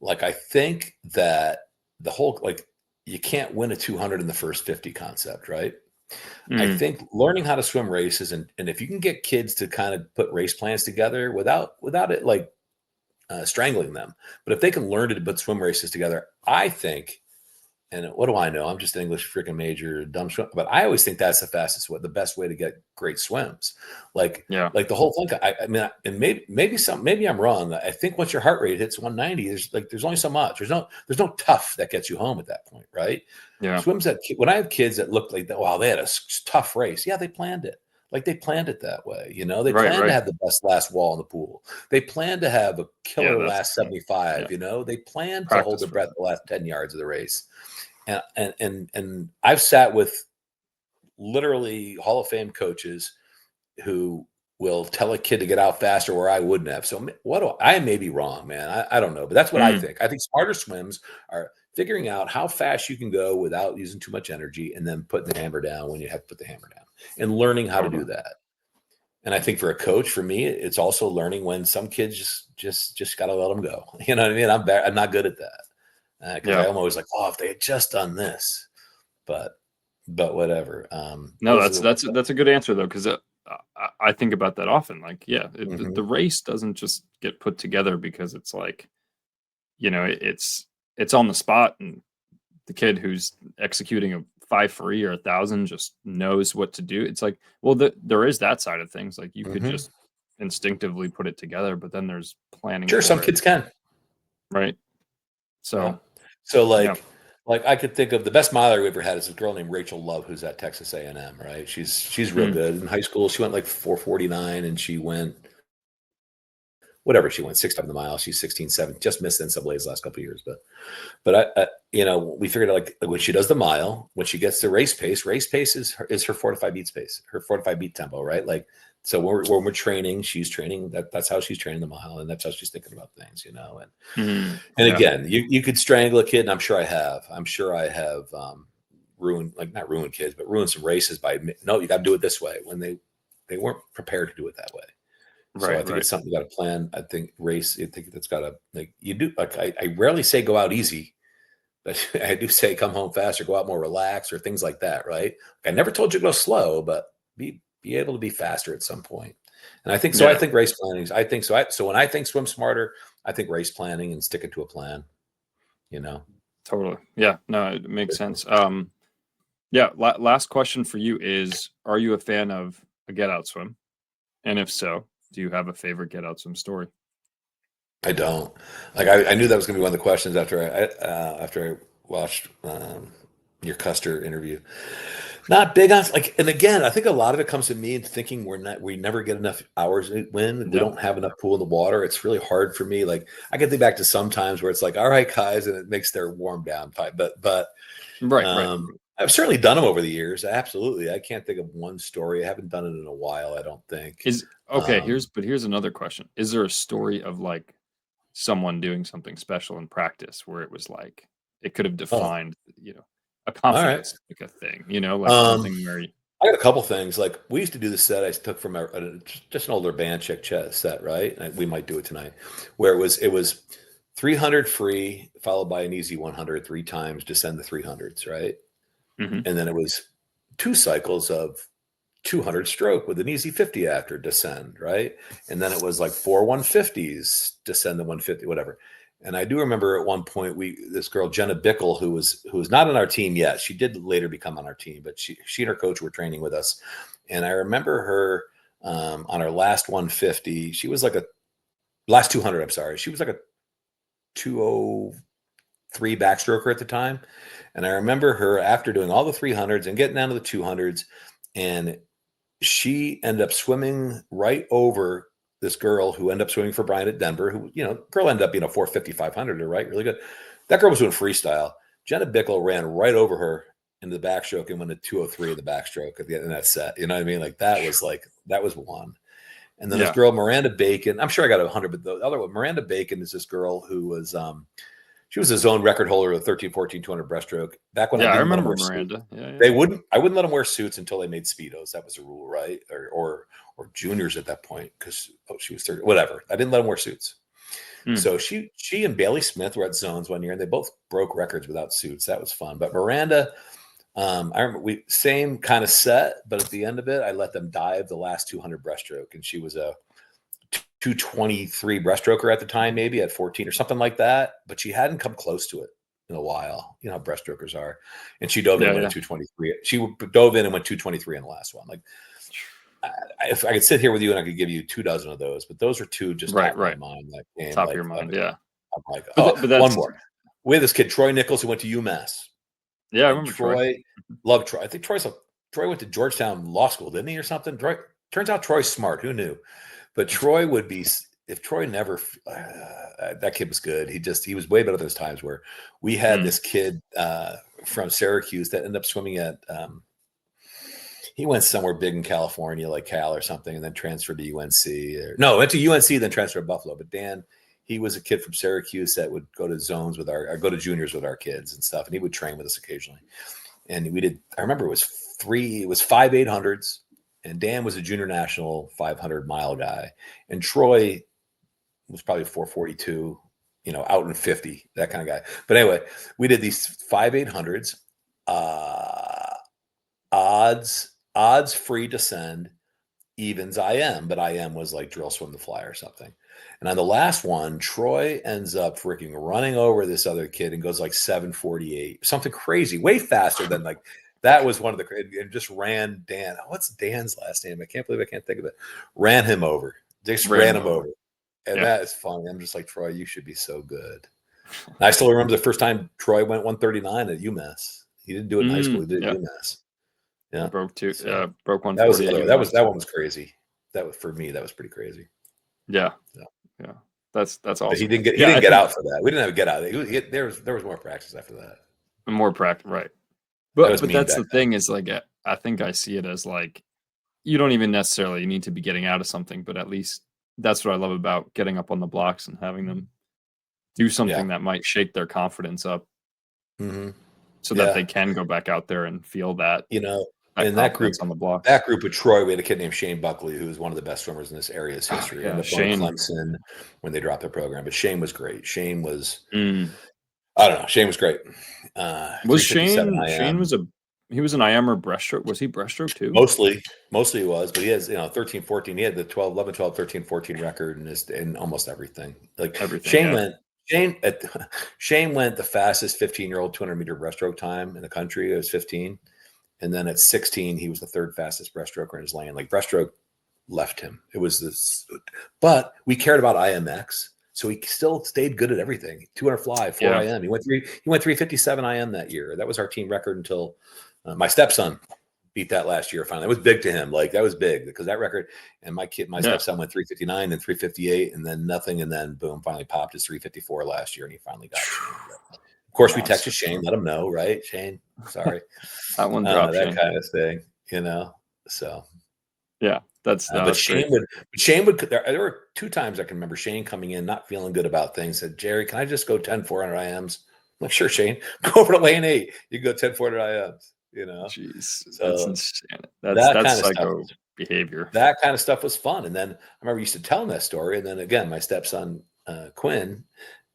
Like I think that the whole like you can't win a 200 in the first 50 concept, right? I Mm, think learning how to swim races and if you can get kids to kind of put race plans together without it like strangling them, but if they can learn to put swim races together, I think. And what do I know? I'm just an English freaking major, dumb swim. But I always think that's the fastest way, the best way to get great swims. Like, yeah. like the whole thing. I mean, and maybe I'm wrong. I think once your heart rate hits 190, there's only so much. There's no tough that gets you home at that point, right? Yeah. Swims that when I have kids that look like that, wow, they had a tough race. Yeah, they planned it. Like they planned it that way. They Right, planned to right. have the best last wall in the pool. They planned to have a Yeah, killer that's last yeah. 75. They planned to hold Practice their for breath that. the last 10 yards of the race. And I've sat with literally Hall of Fame coaches who will tell a kid to get out faster where I wouldn't have. So I may be wrong, man. I don't know, but that's what I Mm, think. I think smarter swims are figuring out how fast you can go without using too much energy and then putting the hammer down when you have to put the hammer down and learning how to do totally. that. And I think for a coach, for me, it's also learning when some kids just got to let them go. You know what I mean? I'm not good at that because Yeah. I'm always like, oh, if they had just done this, but whatever. No, Those are the that's a good answer though, because I think about that often. Like, yeah, the mhm. race doesn't just get put together because it's like, it's on the spot, and the kid who's executing a 5 free or 1,000 just knows what to do. It's like, well, there is that side of things. Like you could Mhm. just instinctively put it together, but then there's planning Sure, some for it, kids can. right? Yeah. So So yeah. like I could think of the best miler we ever had is a girl named Rachel Love who's at Texas A&M, right? She's real Mm, good. In high school, she went like 449 and she went whatever she went 6 times the mile. She's 16, 7, just missed NCAA's last couple of years, but we figured out like when she does the mile, when she gets to race pace is her 4 to 5 beats pace, her 4 to 5 beat tempo, right? Like, so when we're training, she's training that's how she's training the mile, and that's how she's thinking about things. And yeah. again, you could strangle a kid, and I'm sure I have ruined, like not ruined kids, but ruined some races by no, you got to do it this way when they weren't prepared to do it that way. So I Right, think right. it's something you got to plan. I think race. I think that's got to like you do. Like I rarely say go out easy, But I do say come home faster, go out more relaxed, or things like that, right? I never told you to go slow, but be able to be faster at some point. And I think so. I Yeah, think race planning. I think so. So when I think swim smarter, I think race planning and sticking to a plan. You know. totally. Yeah, no, it makes sense. Yeah, last question for you is: are you a fan of a get out swim? And if so, do you have a favorite get out swim story? I don't. Like I knew that was going to be one of the questions after I watched your Custer interview. Not big on like, and again, I think a lot of it comes to me thinking we never get enough hours when we Yeah, don't have enough pool in the water. It's really hard for me. Like I can think back to some times where it's like, all right, guys, and it makes their warm down time. But right, right. I've certainly done them over the years. Absolutely, I can't think of one story. I haven't done it in a while. I don't think. Is okay. Um, Here's another question: is there a story of like someone doing something special in practice where it was like it could have oh, defined, a all right. confidence like a thing, like Um, something where you, I got a couple things. Like we used to do the set I took from just an older band check chess set, right? And we might do it tonight, where it was 300 free followed by an easy 100 three times, descend the 300s, right? Mhm. And then it was two cycles of 200 stroke with an easy 50 after descend, right? And then it was like four 150s, descend the 150, whatever. And I do remember at one point this girl Jenna Bickle, who was not on our team yet. She did later become on our team, but she and her coach were training with us. And I remember her on her last 150. She was like a last 200. I'm sorry, she was like a 203 backstroker at the time. And I remember her after doing all the 300s and getting down to the 200s, and she ended up swimming right over this girl who ended up swimming for Brian at Denver, who, girl ended up being a 450, 500, right? Really good. That girl was doing freestyle. Jenna Bickle ran right over her into the backstroke and went to 203 in the backstroke at the end of that set. You know what I mean? That was one. And then this Yeah. girl, Miranda Bacon, I'm sure I got 100, but the other one, Miranda Bacon is this girl who was, she was a zone record holder of 13, 14, 200 breaststroke. Back when I Yeah, I didn't let them remember wear suits. Miranda. Yeah, yeah. I wouldn't let them wear suits until they made Speedos. That was a rule, right? Or juniors at that point, because she was 30, whatever. I didn't let them wear suits. Mm. So she and Bailey Smith were at zones one year, and they both broke records without suits. That was fun. But Miranda, I remember we same kind of set, but at the end of it, I let them dive the last 200 breaststroke, and she was a 223 breaststroker at the time, maybe at 14 or something like that. But she hadn't come close to it in a while. You know how breaststrokers are. And she dove in Yeah, and went yeah. at 223. She dove in and went 223 in the last one. Like, if I could sit here with you and I could give you 2 dozen of those, but those are two just Right, top of my right. mind. That game, Top of like, your mind, yeah. I'm like, But oh, but one that's more. We had this kid Troy Nichols who went to UMass, yeah, I and remember Troy. Troy loved Troy. I think Troy went to Georgetown Law School, didn't he, or something? Turns out Troy's smart. Who knew? But Troy would be if Troy never. That kid was good. He was way better than those times where we had Mm. this kid from Syracuse that ended up swimming at. He went somewhere big in California, like Cal or something, and then transferred to UNC. Went to UNC, then transferred to Buffalo. But Dan, he was a kid from Syracuse that would go to zones with or go to juniors with our kids and stuff, and he would train with us occasionally. And we did. I remember it was 5 800s, and Dan was a junior national 500-mile guy, and Troy was probably 442, out in 50, that kind of guy. But anyway, we did these 5 800s, odds free descend, evens IM, but IM was like drill, swim, the fly or something. And on the last one, Troy ends up freaking running over this other kid and goes like 748, something crazy, way faster than like that was one of the and just ran Dan. What's Dan's last name? I can't believe I can't think of it. Ran him over. Just ran him over. And Yeah. that is funny. I'm just like, Troy, you should be so good. And I still remember the first time Troy went 139 at UMass. He didn't do it in high school. He did it Yeah. at UMass. Yeah. So Broke that was 140 the at other. UMass. That one was crazy. That was for me. That was pretty crazy. Yeah. Yeah. Yeah. That's But he awesome. didn't get Yeah, I think out for that. We didn't have a get out. There was more practice after that. more practice, right. That was But mean that's back the thing is like I think I see it as like you don't even necessarily need to be getting out of something, but at least that's what I love about getting up on the blocks and having them do then. Yeah. something that might shake their confidence up Mm-hmm. so that they Yeah. can go back out there and feel that In confidence on the blocks. that group with Troy, we had a kid named Shane Buckley, who was one of the best swimmers in this area's history. Yeah, Ended up going to Shane. Clemson when they dropped their program. But Shane was great. Shane was Mm. I don't know. Shane was great. Was 357 Shane IM. was he was an IM or breaststroke? Was he breaststroke too? Mostly he was, but he has, 13, 14. He had the 12, 11, 12, 13, 14 record in almost everything. Like Everything, Shane yeah. went, Shane, at, Shane went the fastest 15-year-old 200-meter breaststroke time in the country. It was 15. And then at 16, he was the third fastest breaststroker in his lane. Like breaststroke left him. It was this, but we cared about IMX. So he still stayed good at everything. 200 fly, 4 Yeah. IM. He went 357 IM that year. That was our team record until my stepson beat that last year. Finally, it was big to him. Like that was big because that record. And my Yeah. stepson went 359 and 358, and then nothing, and then boom, finally popped his 354 last year, and he finally got it. Of course, we texted Shane, let him know, right? Shane, sorry, That one dropped that Shane. kind of thing, So yeah, that's but great. Shane would. There were 2 times I can remember Shane coming in not feeling good about things. Said, "Jerry, can I just go 10 400 IMs?" I'm like, "Sure, Shane, go over to lane 8. You can go 10 400 IMs." Jeez, that's So insane. that That's kind of stuff. psycho behavior. That kind of stuff was fun. And then I remember used to telling that story. And then again, my stepson Quinn,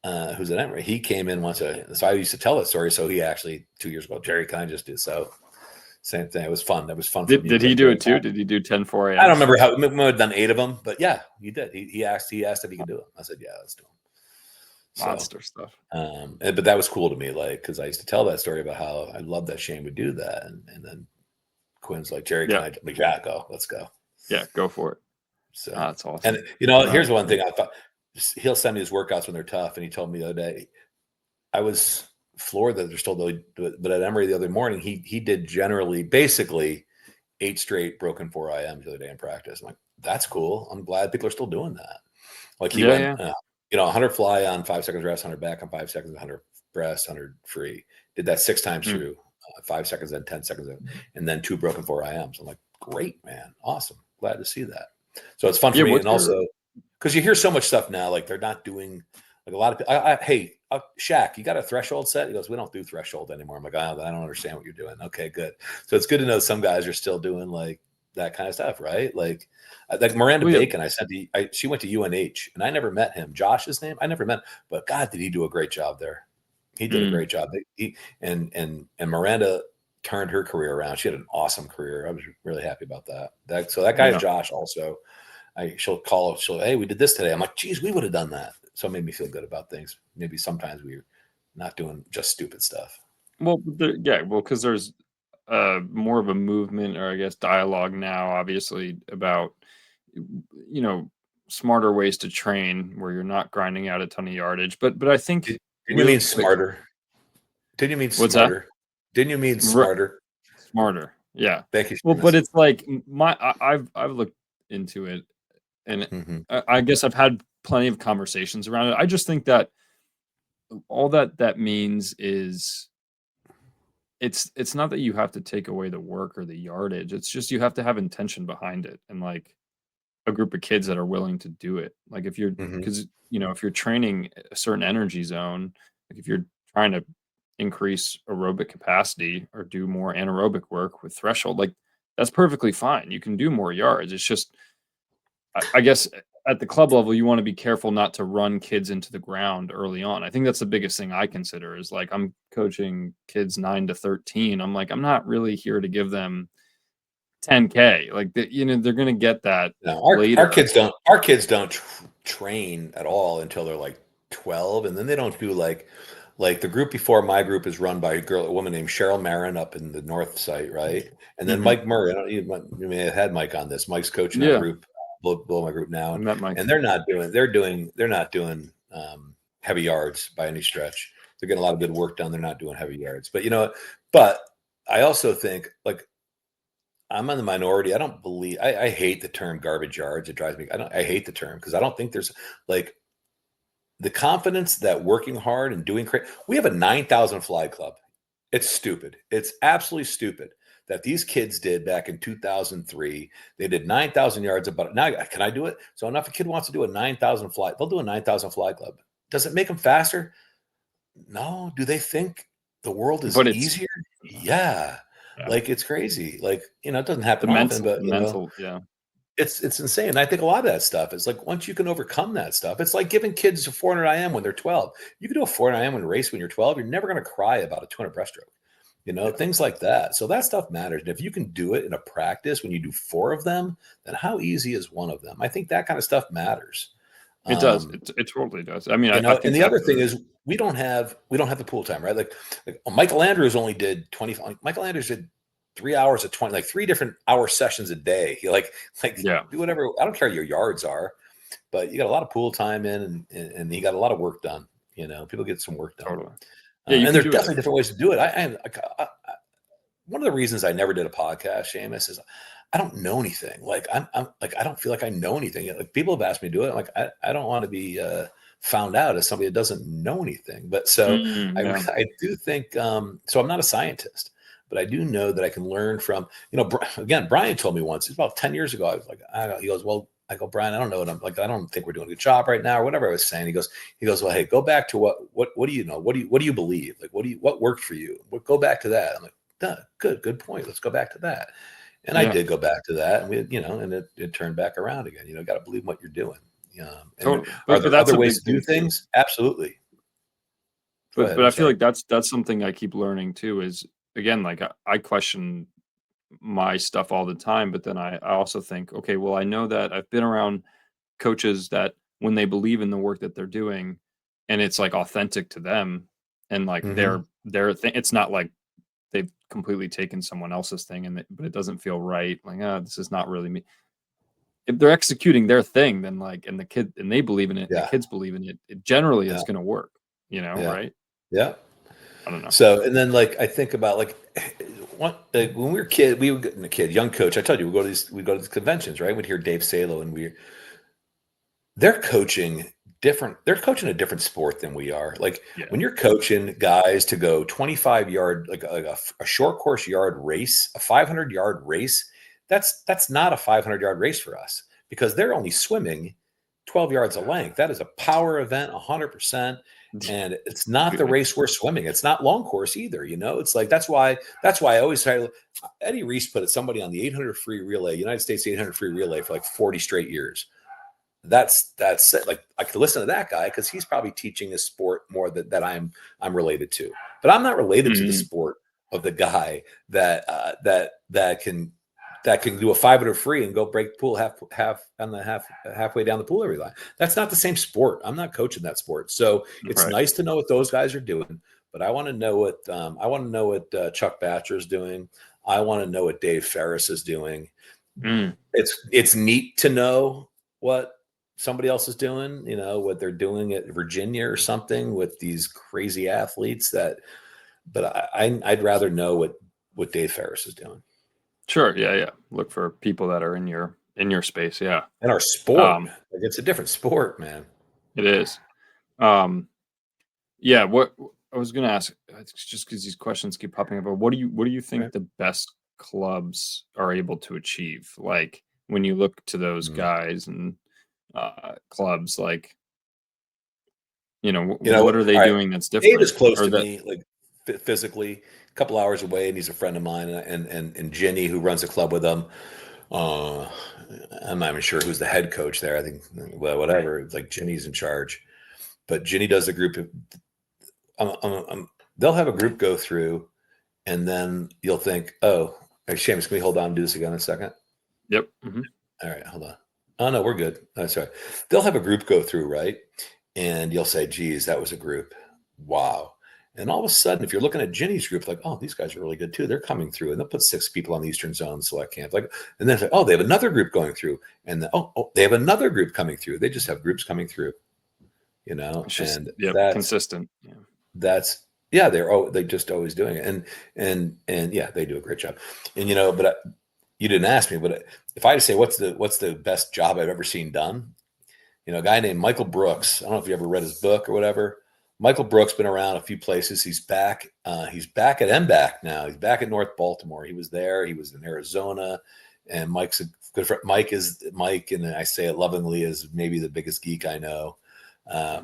who's an Emory, he came in once. So I used to tell that story. So he actually 2 years ago, Jerry, can I just do so? Same thing. It was fun. That was fun for me. Did he do it too? Did he do 10-4 I don't AMs? remember how we might have done 8 of them, but yeah, he did. He asked if he could do it. I said, yeah, let's do them. Monster stuff. But that was cool to me, like, because I used to tell that story about how I loved that Shane would do that, and then Quinn's like, Jerry, can I? Like, yeah, go, let's go. Yeah, go for it. So that's awesome. And here's one thing I thought: he'll send me his workouts when they're tough, and he told me the other day, I was floored that they're still doing it, but at Emory the other morning, he did generally basically 8 straight broken 4 IMs the other day in practice. I'm like, that's cool. I'm glad people are still doing that. Like he went, 100 fly on 5 seconds rest, 100 back on 5 seconds, 100 breast, 100 free. Did that 6 times through, 5 seconds, then 10 seconds, and then 2 broken 4 IMs. I'm like, great, man. Awesome. Glad to see that. So it's fun for me. And also, because you hear so much stuff now, like they're not doing, like a lot of people, hey, Shaq, you got a threshold set? He goes, we don't do threshold anymore. I'm like, I don't understand what you're doing. Okay, good. So it's good to know some guys are still doing like that kind of stuff, right? Like Miranda Bacon, she went to UNH, and I never met him. Josh's name, I never met, but God, did he do a great job there? He did a great job. And Miranda turned her career around. She had an awesome career. I was really happy about that. So that guy, Josh, also, she'll call, hey, we did this today. I'm like, geez, we would have done that. So it made me feel good about things. Maybe sometimes we're not doing just stupid stuff. Well, because there's more of a movement, or I guess dialogue now, obviously, about smarter ways to train where you're not grinding out a ton of yardage. But I think didn't you mean smarter? Didn't you mean what's smarter? that? Didn't you mean smarter? Smarter, yeah. Thank you. Well, but it's like I've looked into it, and I guess I've had plenty of conversations around it. I just think that all that means is it's not that you have to take away the work or the yardage. It's just you have to have intention behind it, and like a group of kids that are willing to do it. Like if you're, because if you're training a certain energy zone, like if you're trying to increase aerobic capacity or do more anaerobic work with threshold, like that's perfectly fine. You can do more yards. It's just, I guess at the club level, you want to be careful not to run kids into the ground early on. I think that's the biggest thing I consider is like, I'm coaching kids 9 to 13. I'm like, I'm not really here to give them 10K. Like they're going to get that later. Our kids don't train at all until they're like 12. And then they don't do like the group before my group is run by a woman named Cheryl Marin up in the North site. Right. And then Mike Murray, you may have had Mike on this. Mike's coaching our group, below my group now. And they're not doing heavy yards by any stretch. They're getting a lot of good work done. They're not doing heavy yards, but I also think like, I'm in the minority. I don't believe I hate the term garbage yards. It drives me. I hate the term because I don't think there's like the confidence that working hard and doing great. We have a 9,000 fly club. It's stupid. It's absolutely stupid that these kids did back in 2003. They did 9,000 yards about it. Now, can I do it? So if a kid wants to do a 9,000 fly, they'll do a 9,000 fly club. Does it make them faster? No. Do they think the world is easier? Yeah. Like it's crazy. Like, it doesn't happen often, but mental, yeah. It's insane. I think a lot of that stuff is like once you can overcome that stuff, it's like giving kids a 400 IM when they're 12. You can do a 400 IM when race when you're 12. You're never going to cry about a 200 breaststroke. Yeah, Things like that. So that stuff matters. And if you can do it in a practice when you do 4 of them, then how easy is one of them? I think that kind of stuff matters. it does. Um, It totally does. I mean, I and think the that's other thing is we don't have the pool time, right? Like Michael Andrews only did 20. Like Michael Andrews did 3 hours of 20, like 3 different hour sessions a day. He like yeah, do whatever. I don't care what your yards are, but you got a lot of pool time in, and he got a lot of work done. People get some work done, totally. Yeah, you and can there's do it. definitely different ways to do it. One of the reasons I never did a podcast, Seamus, is I don't know anything. Like I'm like I don't feel like I know anything. Like people have asked me to do it. I'm like I don't want to be found out as somebody that doesn't know anything. But so Yeah. I do think so. I'm not a scientist, but I do know that I can learn from. Again, Brian told me once. It's about 10 years ago. I was like, he goes, well. I go, Brian, I don't know what I'm like. I don't think we're doing a good job right now, or whatever I was saying. He goes, well, hey, go back to what do you know? What do you believe? Like, what worked for you? Go back to that. I'm like, good point. Let's go back to that. And I Yeah, did go back to that, and it turned back around again. Got to believe what you're doing. And totally. are But there that's other a ways big to do thing too. things? Absolutely. Go ahead. But I'm I feel sorry. like that's something I keep learning too. Is again, like I question my stuff all the time, but then I also think, okay, well, I know that I've been around coaches that when they believe in the work that they're doing, and it's like authentic to them, and like Hmm. their thing, it's not like they've completely taken someone else's thing, but it doesn't feel right. Like, this is not really me. If they're executing their thing, then like, and the kid and they believe in it, and the Yeah. kids believe in it, generally Yeah. it's going to work. Yeah. Right? Yeah. I don't know. So, and then like I think about when we were young coach. I told you we go to these conventions, right? We'd hear Dave Salo, and they're coaching different. They're coaching a different sport than we are. Like Yeah. when you're coaching guys to go 25-yard, like a short course yard race, a 500-yard race. That's not a 500-yard race for us because they're only swimming 12 yards of length. That is a power event, 100%. And it's not the race we're swimming. It's not long course either. It's like that's why I always try. Eddie Reese put somebody on the 800 free relay, United States 800 free relay for like 40 straight years. That's it. Like I could listen to that guy because he's probably teaching this sport more that I'm related to, but I'm not related to the Mhm. sport of the guy that can do a 500 free and go break the pool halfway down the pool every line. That's not the same sport. I'm not coaching that sport, so it's Right. nice to know what those guys are doing. But I want to know what Chuck Batcher is doing. I want to know what Dave Ferris is doing. Mm. It's neat to know what somebody else is doing, what they're doing at Virginia or something with these crazy athletes but I'd rather know what Dave Ferris is doing Sure. Yeah. Yeah. Look for people that are in your space. Yeah. in our sport. Um, Like it's a different sport, man. it is. Um, yeah. What I was going to ask, it's just because these questions keep popping up. But what do you think Right. the best clubs are able to achieve? Like when you look to those Mm. guys and clubs, like All what are they right. doing that's Dave different, is close or to that? me, like physically, a couple hours away, and he's a friend of mine. And Jenny, who runs the club with him, uh, I'm not even sure who's the head coach there. I think, well, whatever. It's like Jenny's in charge, but Jenny does a group. They'll have a group go through, and then you'll think, "Oh, hey, Seamus, can we hold on and do this again in a second?" Yep. Hmm. All right, hold on. Oh no, we're good. That's right. They'll have a group go through, right? And you'll say, "Geez, that was a group. Wow." And all of a sudden, if you're looking at Ginny's group, like, "Oh, these guys are really good too. They're coming through." And they'll put 6 people on the Eastern Zone Select Camp. Like, and then, oh, they have another group going through, and they have another group coming through. They just have groups coming through, It's just and yep, consistent. Yeah. that's yeah, they just always doing it, and yeah, they do a great job. And but you didn't ask me, but if I had to say what's the best job I've ever seen done, a guy named Michael Brooks. I don't know if you ever read his book or whatever. Michael Brooks been around a few places. He's back. He's back at MBAC now. He's back at North Baltimore. He was there. He was in Arizona, and Mike's a good friend. Mike, and I say it lovingly, is maybe the biggest geek I know.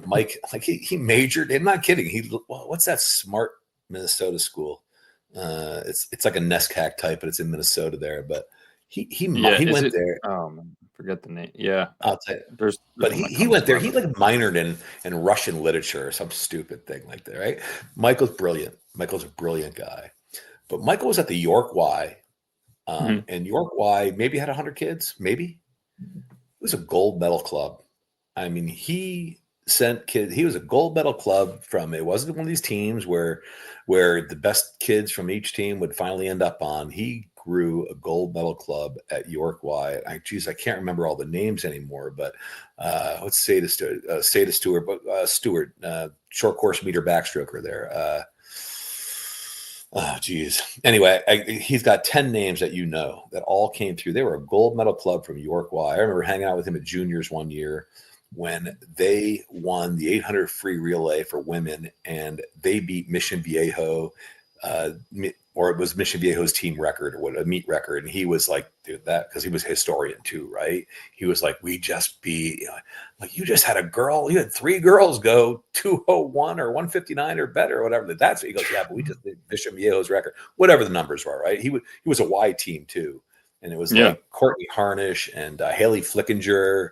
Mike, like he majored. I'm not kidding. What's that smart Minnesota school? It's like a NESCAC type, but it's in Minnesota there. But he Yeah. he Is went it? there. Forget the name. Yeah, I'll tell you. there's But one that he comes went to there. mind. He like minored in Russian literature or some stupid thing like that, right? Michael's brilliant. Michael's a brilliant guy. But Michael was at the York Y, Mhm. and York Y maybe had 100 kids, maybe. It was a gold medal club. I mean, he sent kids. He was a gold medal club from. It wasn't one of these teams where the best kids from each team would finally end up on. He grew a gold medal club at York Y. I can't remember all the names anymore, but let's say to Stewart, short course meter backstroker there. Oh, geez. Anyway, he's got 10 names that that all came through. They were a gold medal club from York Y. I remember hanging out with him at juniors one year when they won the 800 free relay for women, and they beat Mission Viejo, or it was Mission Viejo's team record or what, a meet record. And he was like, dude, that, because he was a historian too, right? He was like, we just beat, like, you just had a girl, you had 3 girls go 201 or 159 or better or whatever. That's what he goes, yeah, but we just did Bishop Viejo's record, whatever the numbers were, right? He was a Y team too. And it was like Courtney Harnish and Haley Flickinger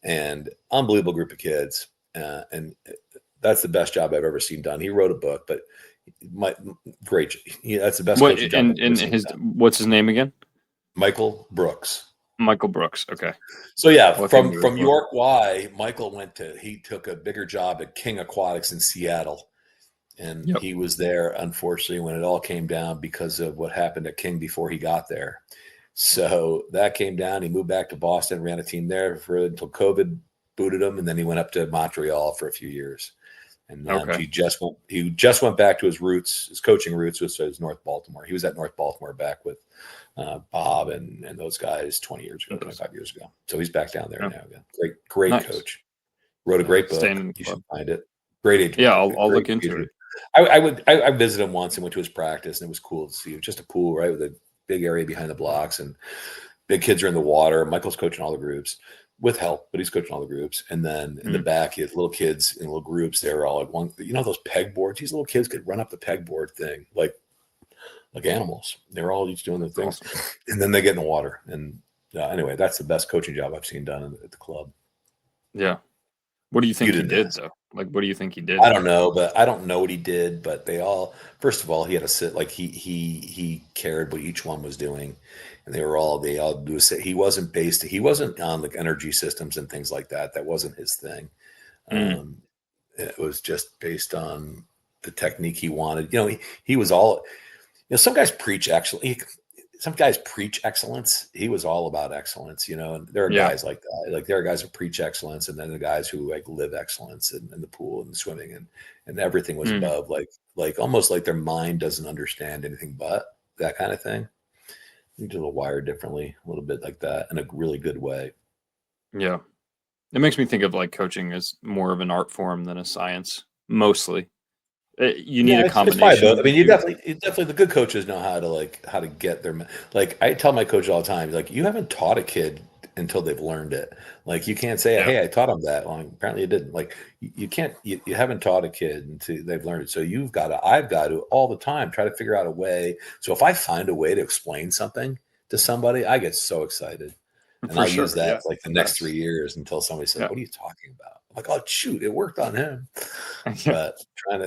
and unbelievable group of kids. And that's the best job I've ever seen done. He wrote a book, but great. That's the best coaching job I've ever seen done. What's his name again? Michael Brooks. Michael Brooks. Okay. So yeah, from York Y, Michael he took a bigger job at King Aquatics in Seattle. And he was there, unfortunately, when it all came down because of what happened at King before he got there. So that came down. He moved back to Boston, ran a team there until COVID booted him, and then he went up to Montreal for a few years. And then he just went back to his roots, his coaching roots, which was North Baltimore. He was at North Baltimore back with Bob and those guys 25 years ago. So he's back down there now again. Great nice. Coach. Wrote a great book. You should find it. Great age. Yeah, I'll look into it. I visited him once and went to his practice, and it was cool to see. It was just a pool, right, with a big area behind the blocks, and big kids are in the water. Michael's coaching all the groups with help, but he's coaching all the groups. And then in the back, he has little kids in little groups. They're all like one, those pegboards. These little kids could run up the pegboard thing like animals. They're all each doing their things, awesome. And then they get in the water. And anyway, that's the best coaching job I've seen done at the club. Yeah. What do you think he did, though? Like, what do you think he did? I don't know, but I don't know what he did. But they all, first of all, he had to sit, like he cared what each one was doing, and they all do. He wasn't on like energy systems and things like that. That wasn't his thing. It was just based on the technique he wanted. He was all. Some guys preach excellence. He was all about excellence, and there are guys like that. Like there are guys who preach excellence, and then the guys who like live excellence in the pool and the swimming and everything was above, like almost like their mind doesn't understand anything but that kind of thing. You do a little wired differently, a little bit like that in a really good way. Yeah. It makes me think of like coaching as more of an art form than a science, mostly. You need a combination. I mean, you definitely the good coaches know how to get their, like I tell my coach all the time, like you haven't taught a kid until they've learned it. Like you can't say, hey, I taught them that. Well, apparently you didn't. Like you can't, you haven't taught a kid until they've learned it. So I've got to all the time try to figure out a way. So if I find a way to explain something to somebody, I get so excited. And I'll use that like the next 3 years until somebody says, what are you talking about? I'm like, oh shoot, it worked on him. But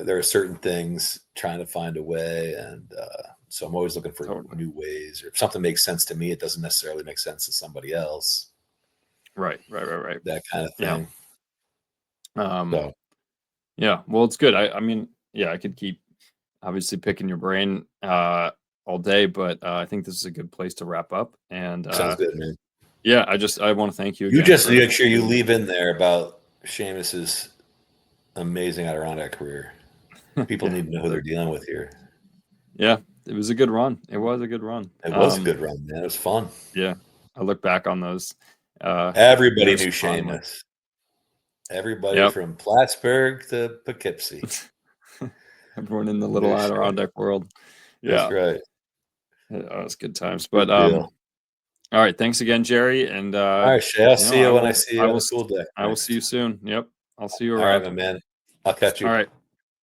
there are certain things, trying to find a way. And so I'm always looking for new ways, or if something makes sense to me, it doesn't necessarily make sense to somebody else. Right. That kind of thing. Yeah. Well, it's good. I mean, I could keep obviously picking your brain all day, but I think this is a good place to wrap up. And sounds good, man. Yeah, I want to thank you again. You just make sure you leave in there about Seamus's amazing Adirondack career. People need to know who they're dealing with here. Yeah, it was a good run. It was a good run. It was a good run, man. It was fun. Yeah, I look back on those. Everybody knew Seamus. Everybody from Plattsburgh to Poughkeepsie. Everyone in the little Adirondack world. Yeah, that's right. It was good times. But all right, thanks again, Jerry. And all right, Shay, I'll see you when I see you on the pool deck. I will see you soon. Yep, I'll see you around. All right, my man. I'll catch you. All right.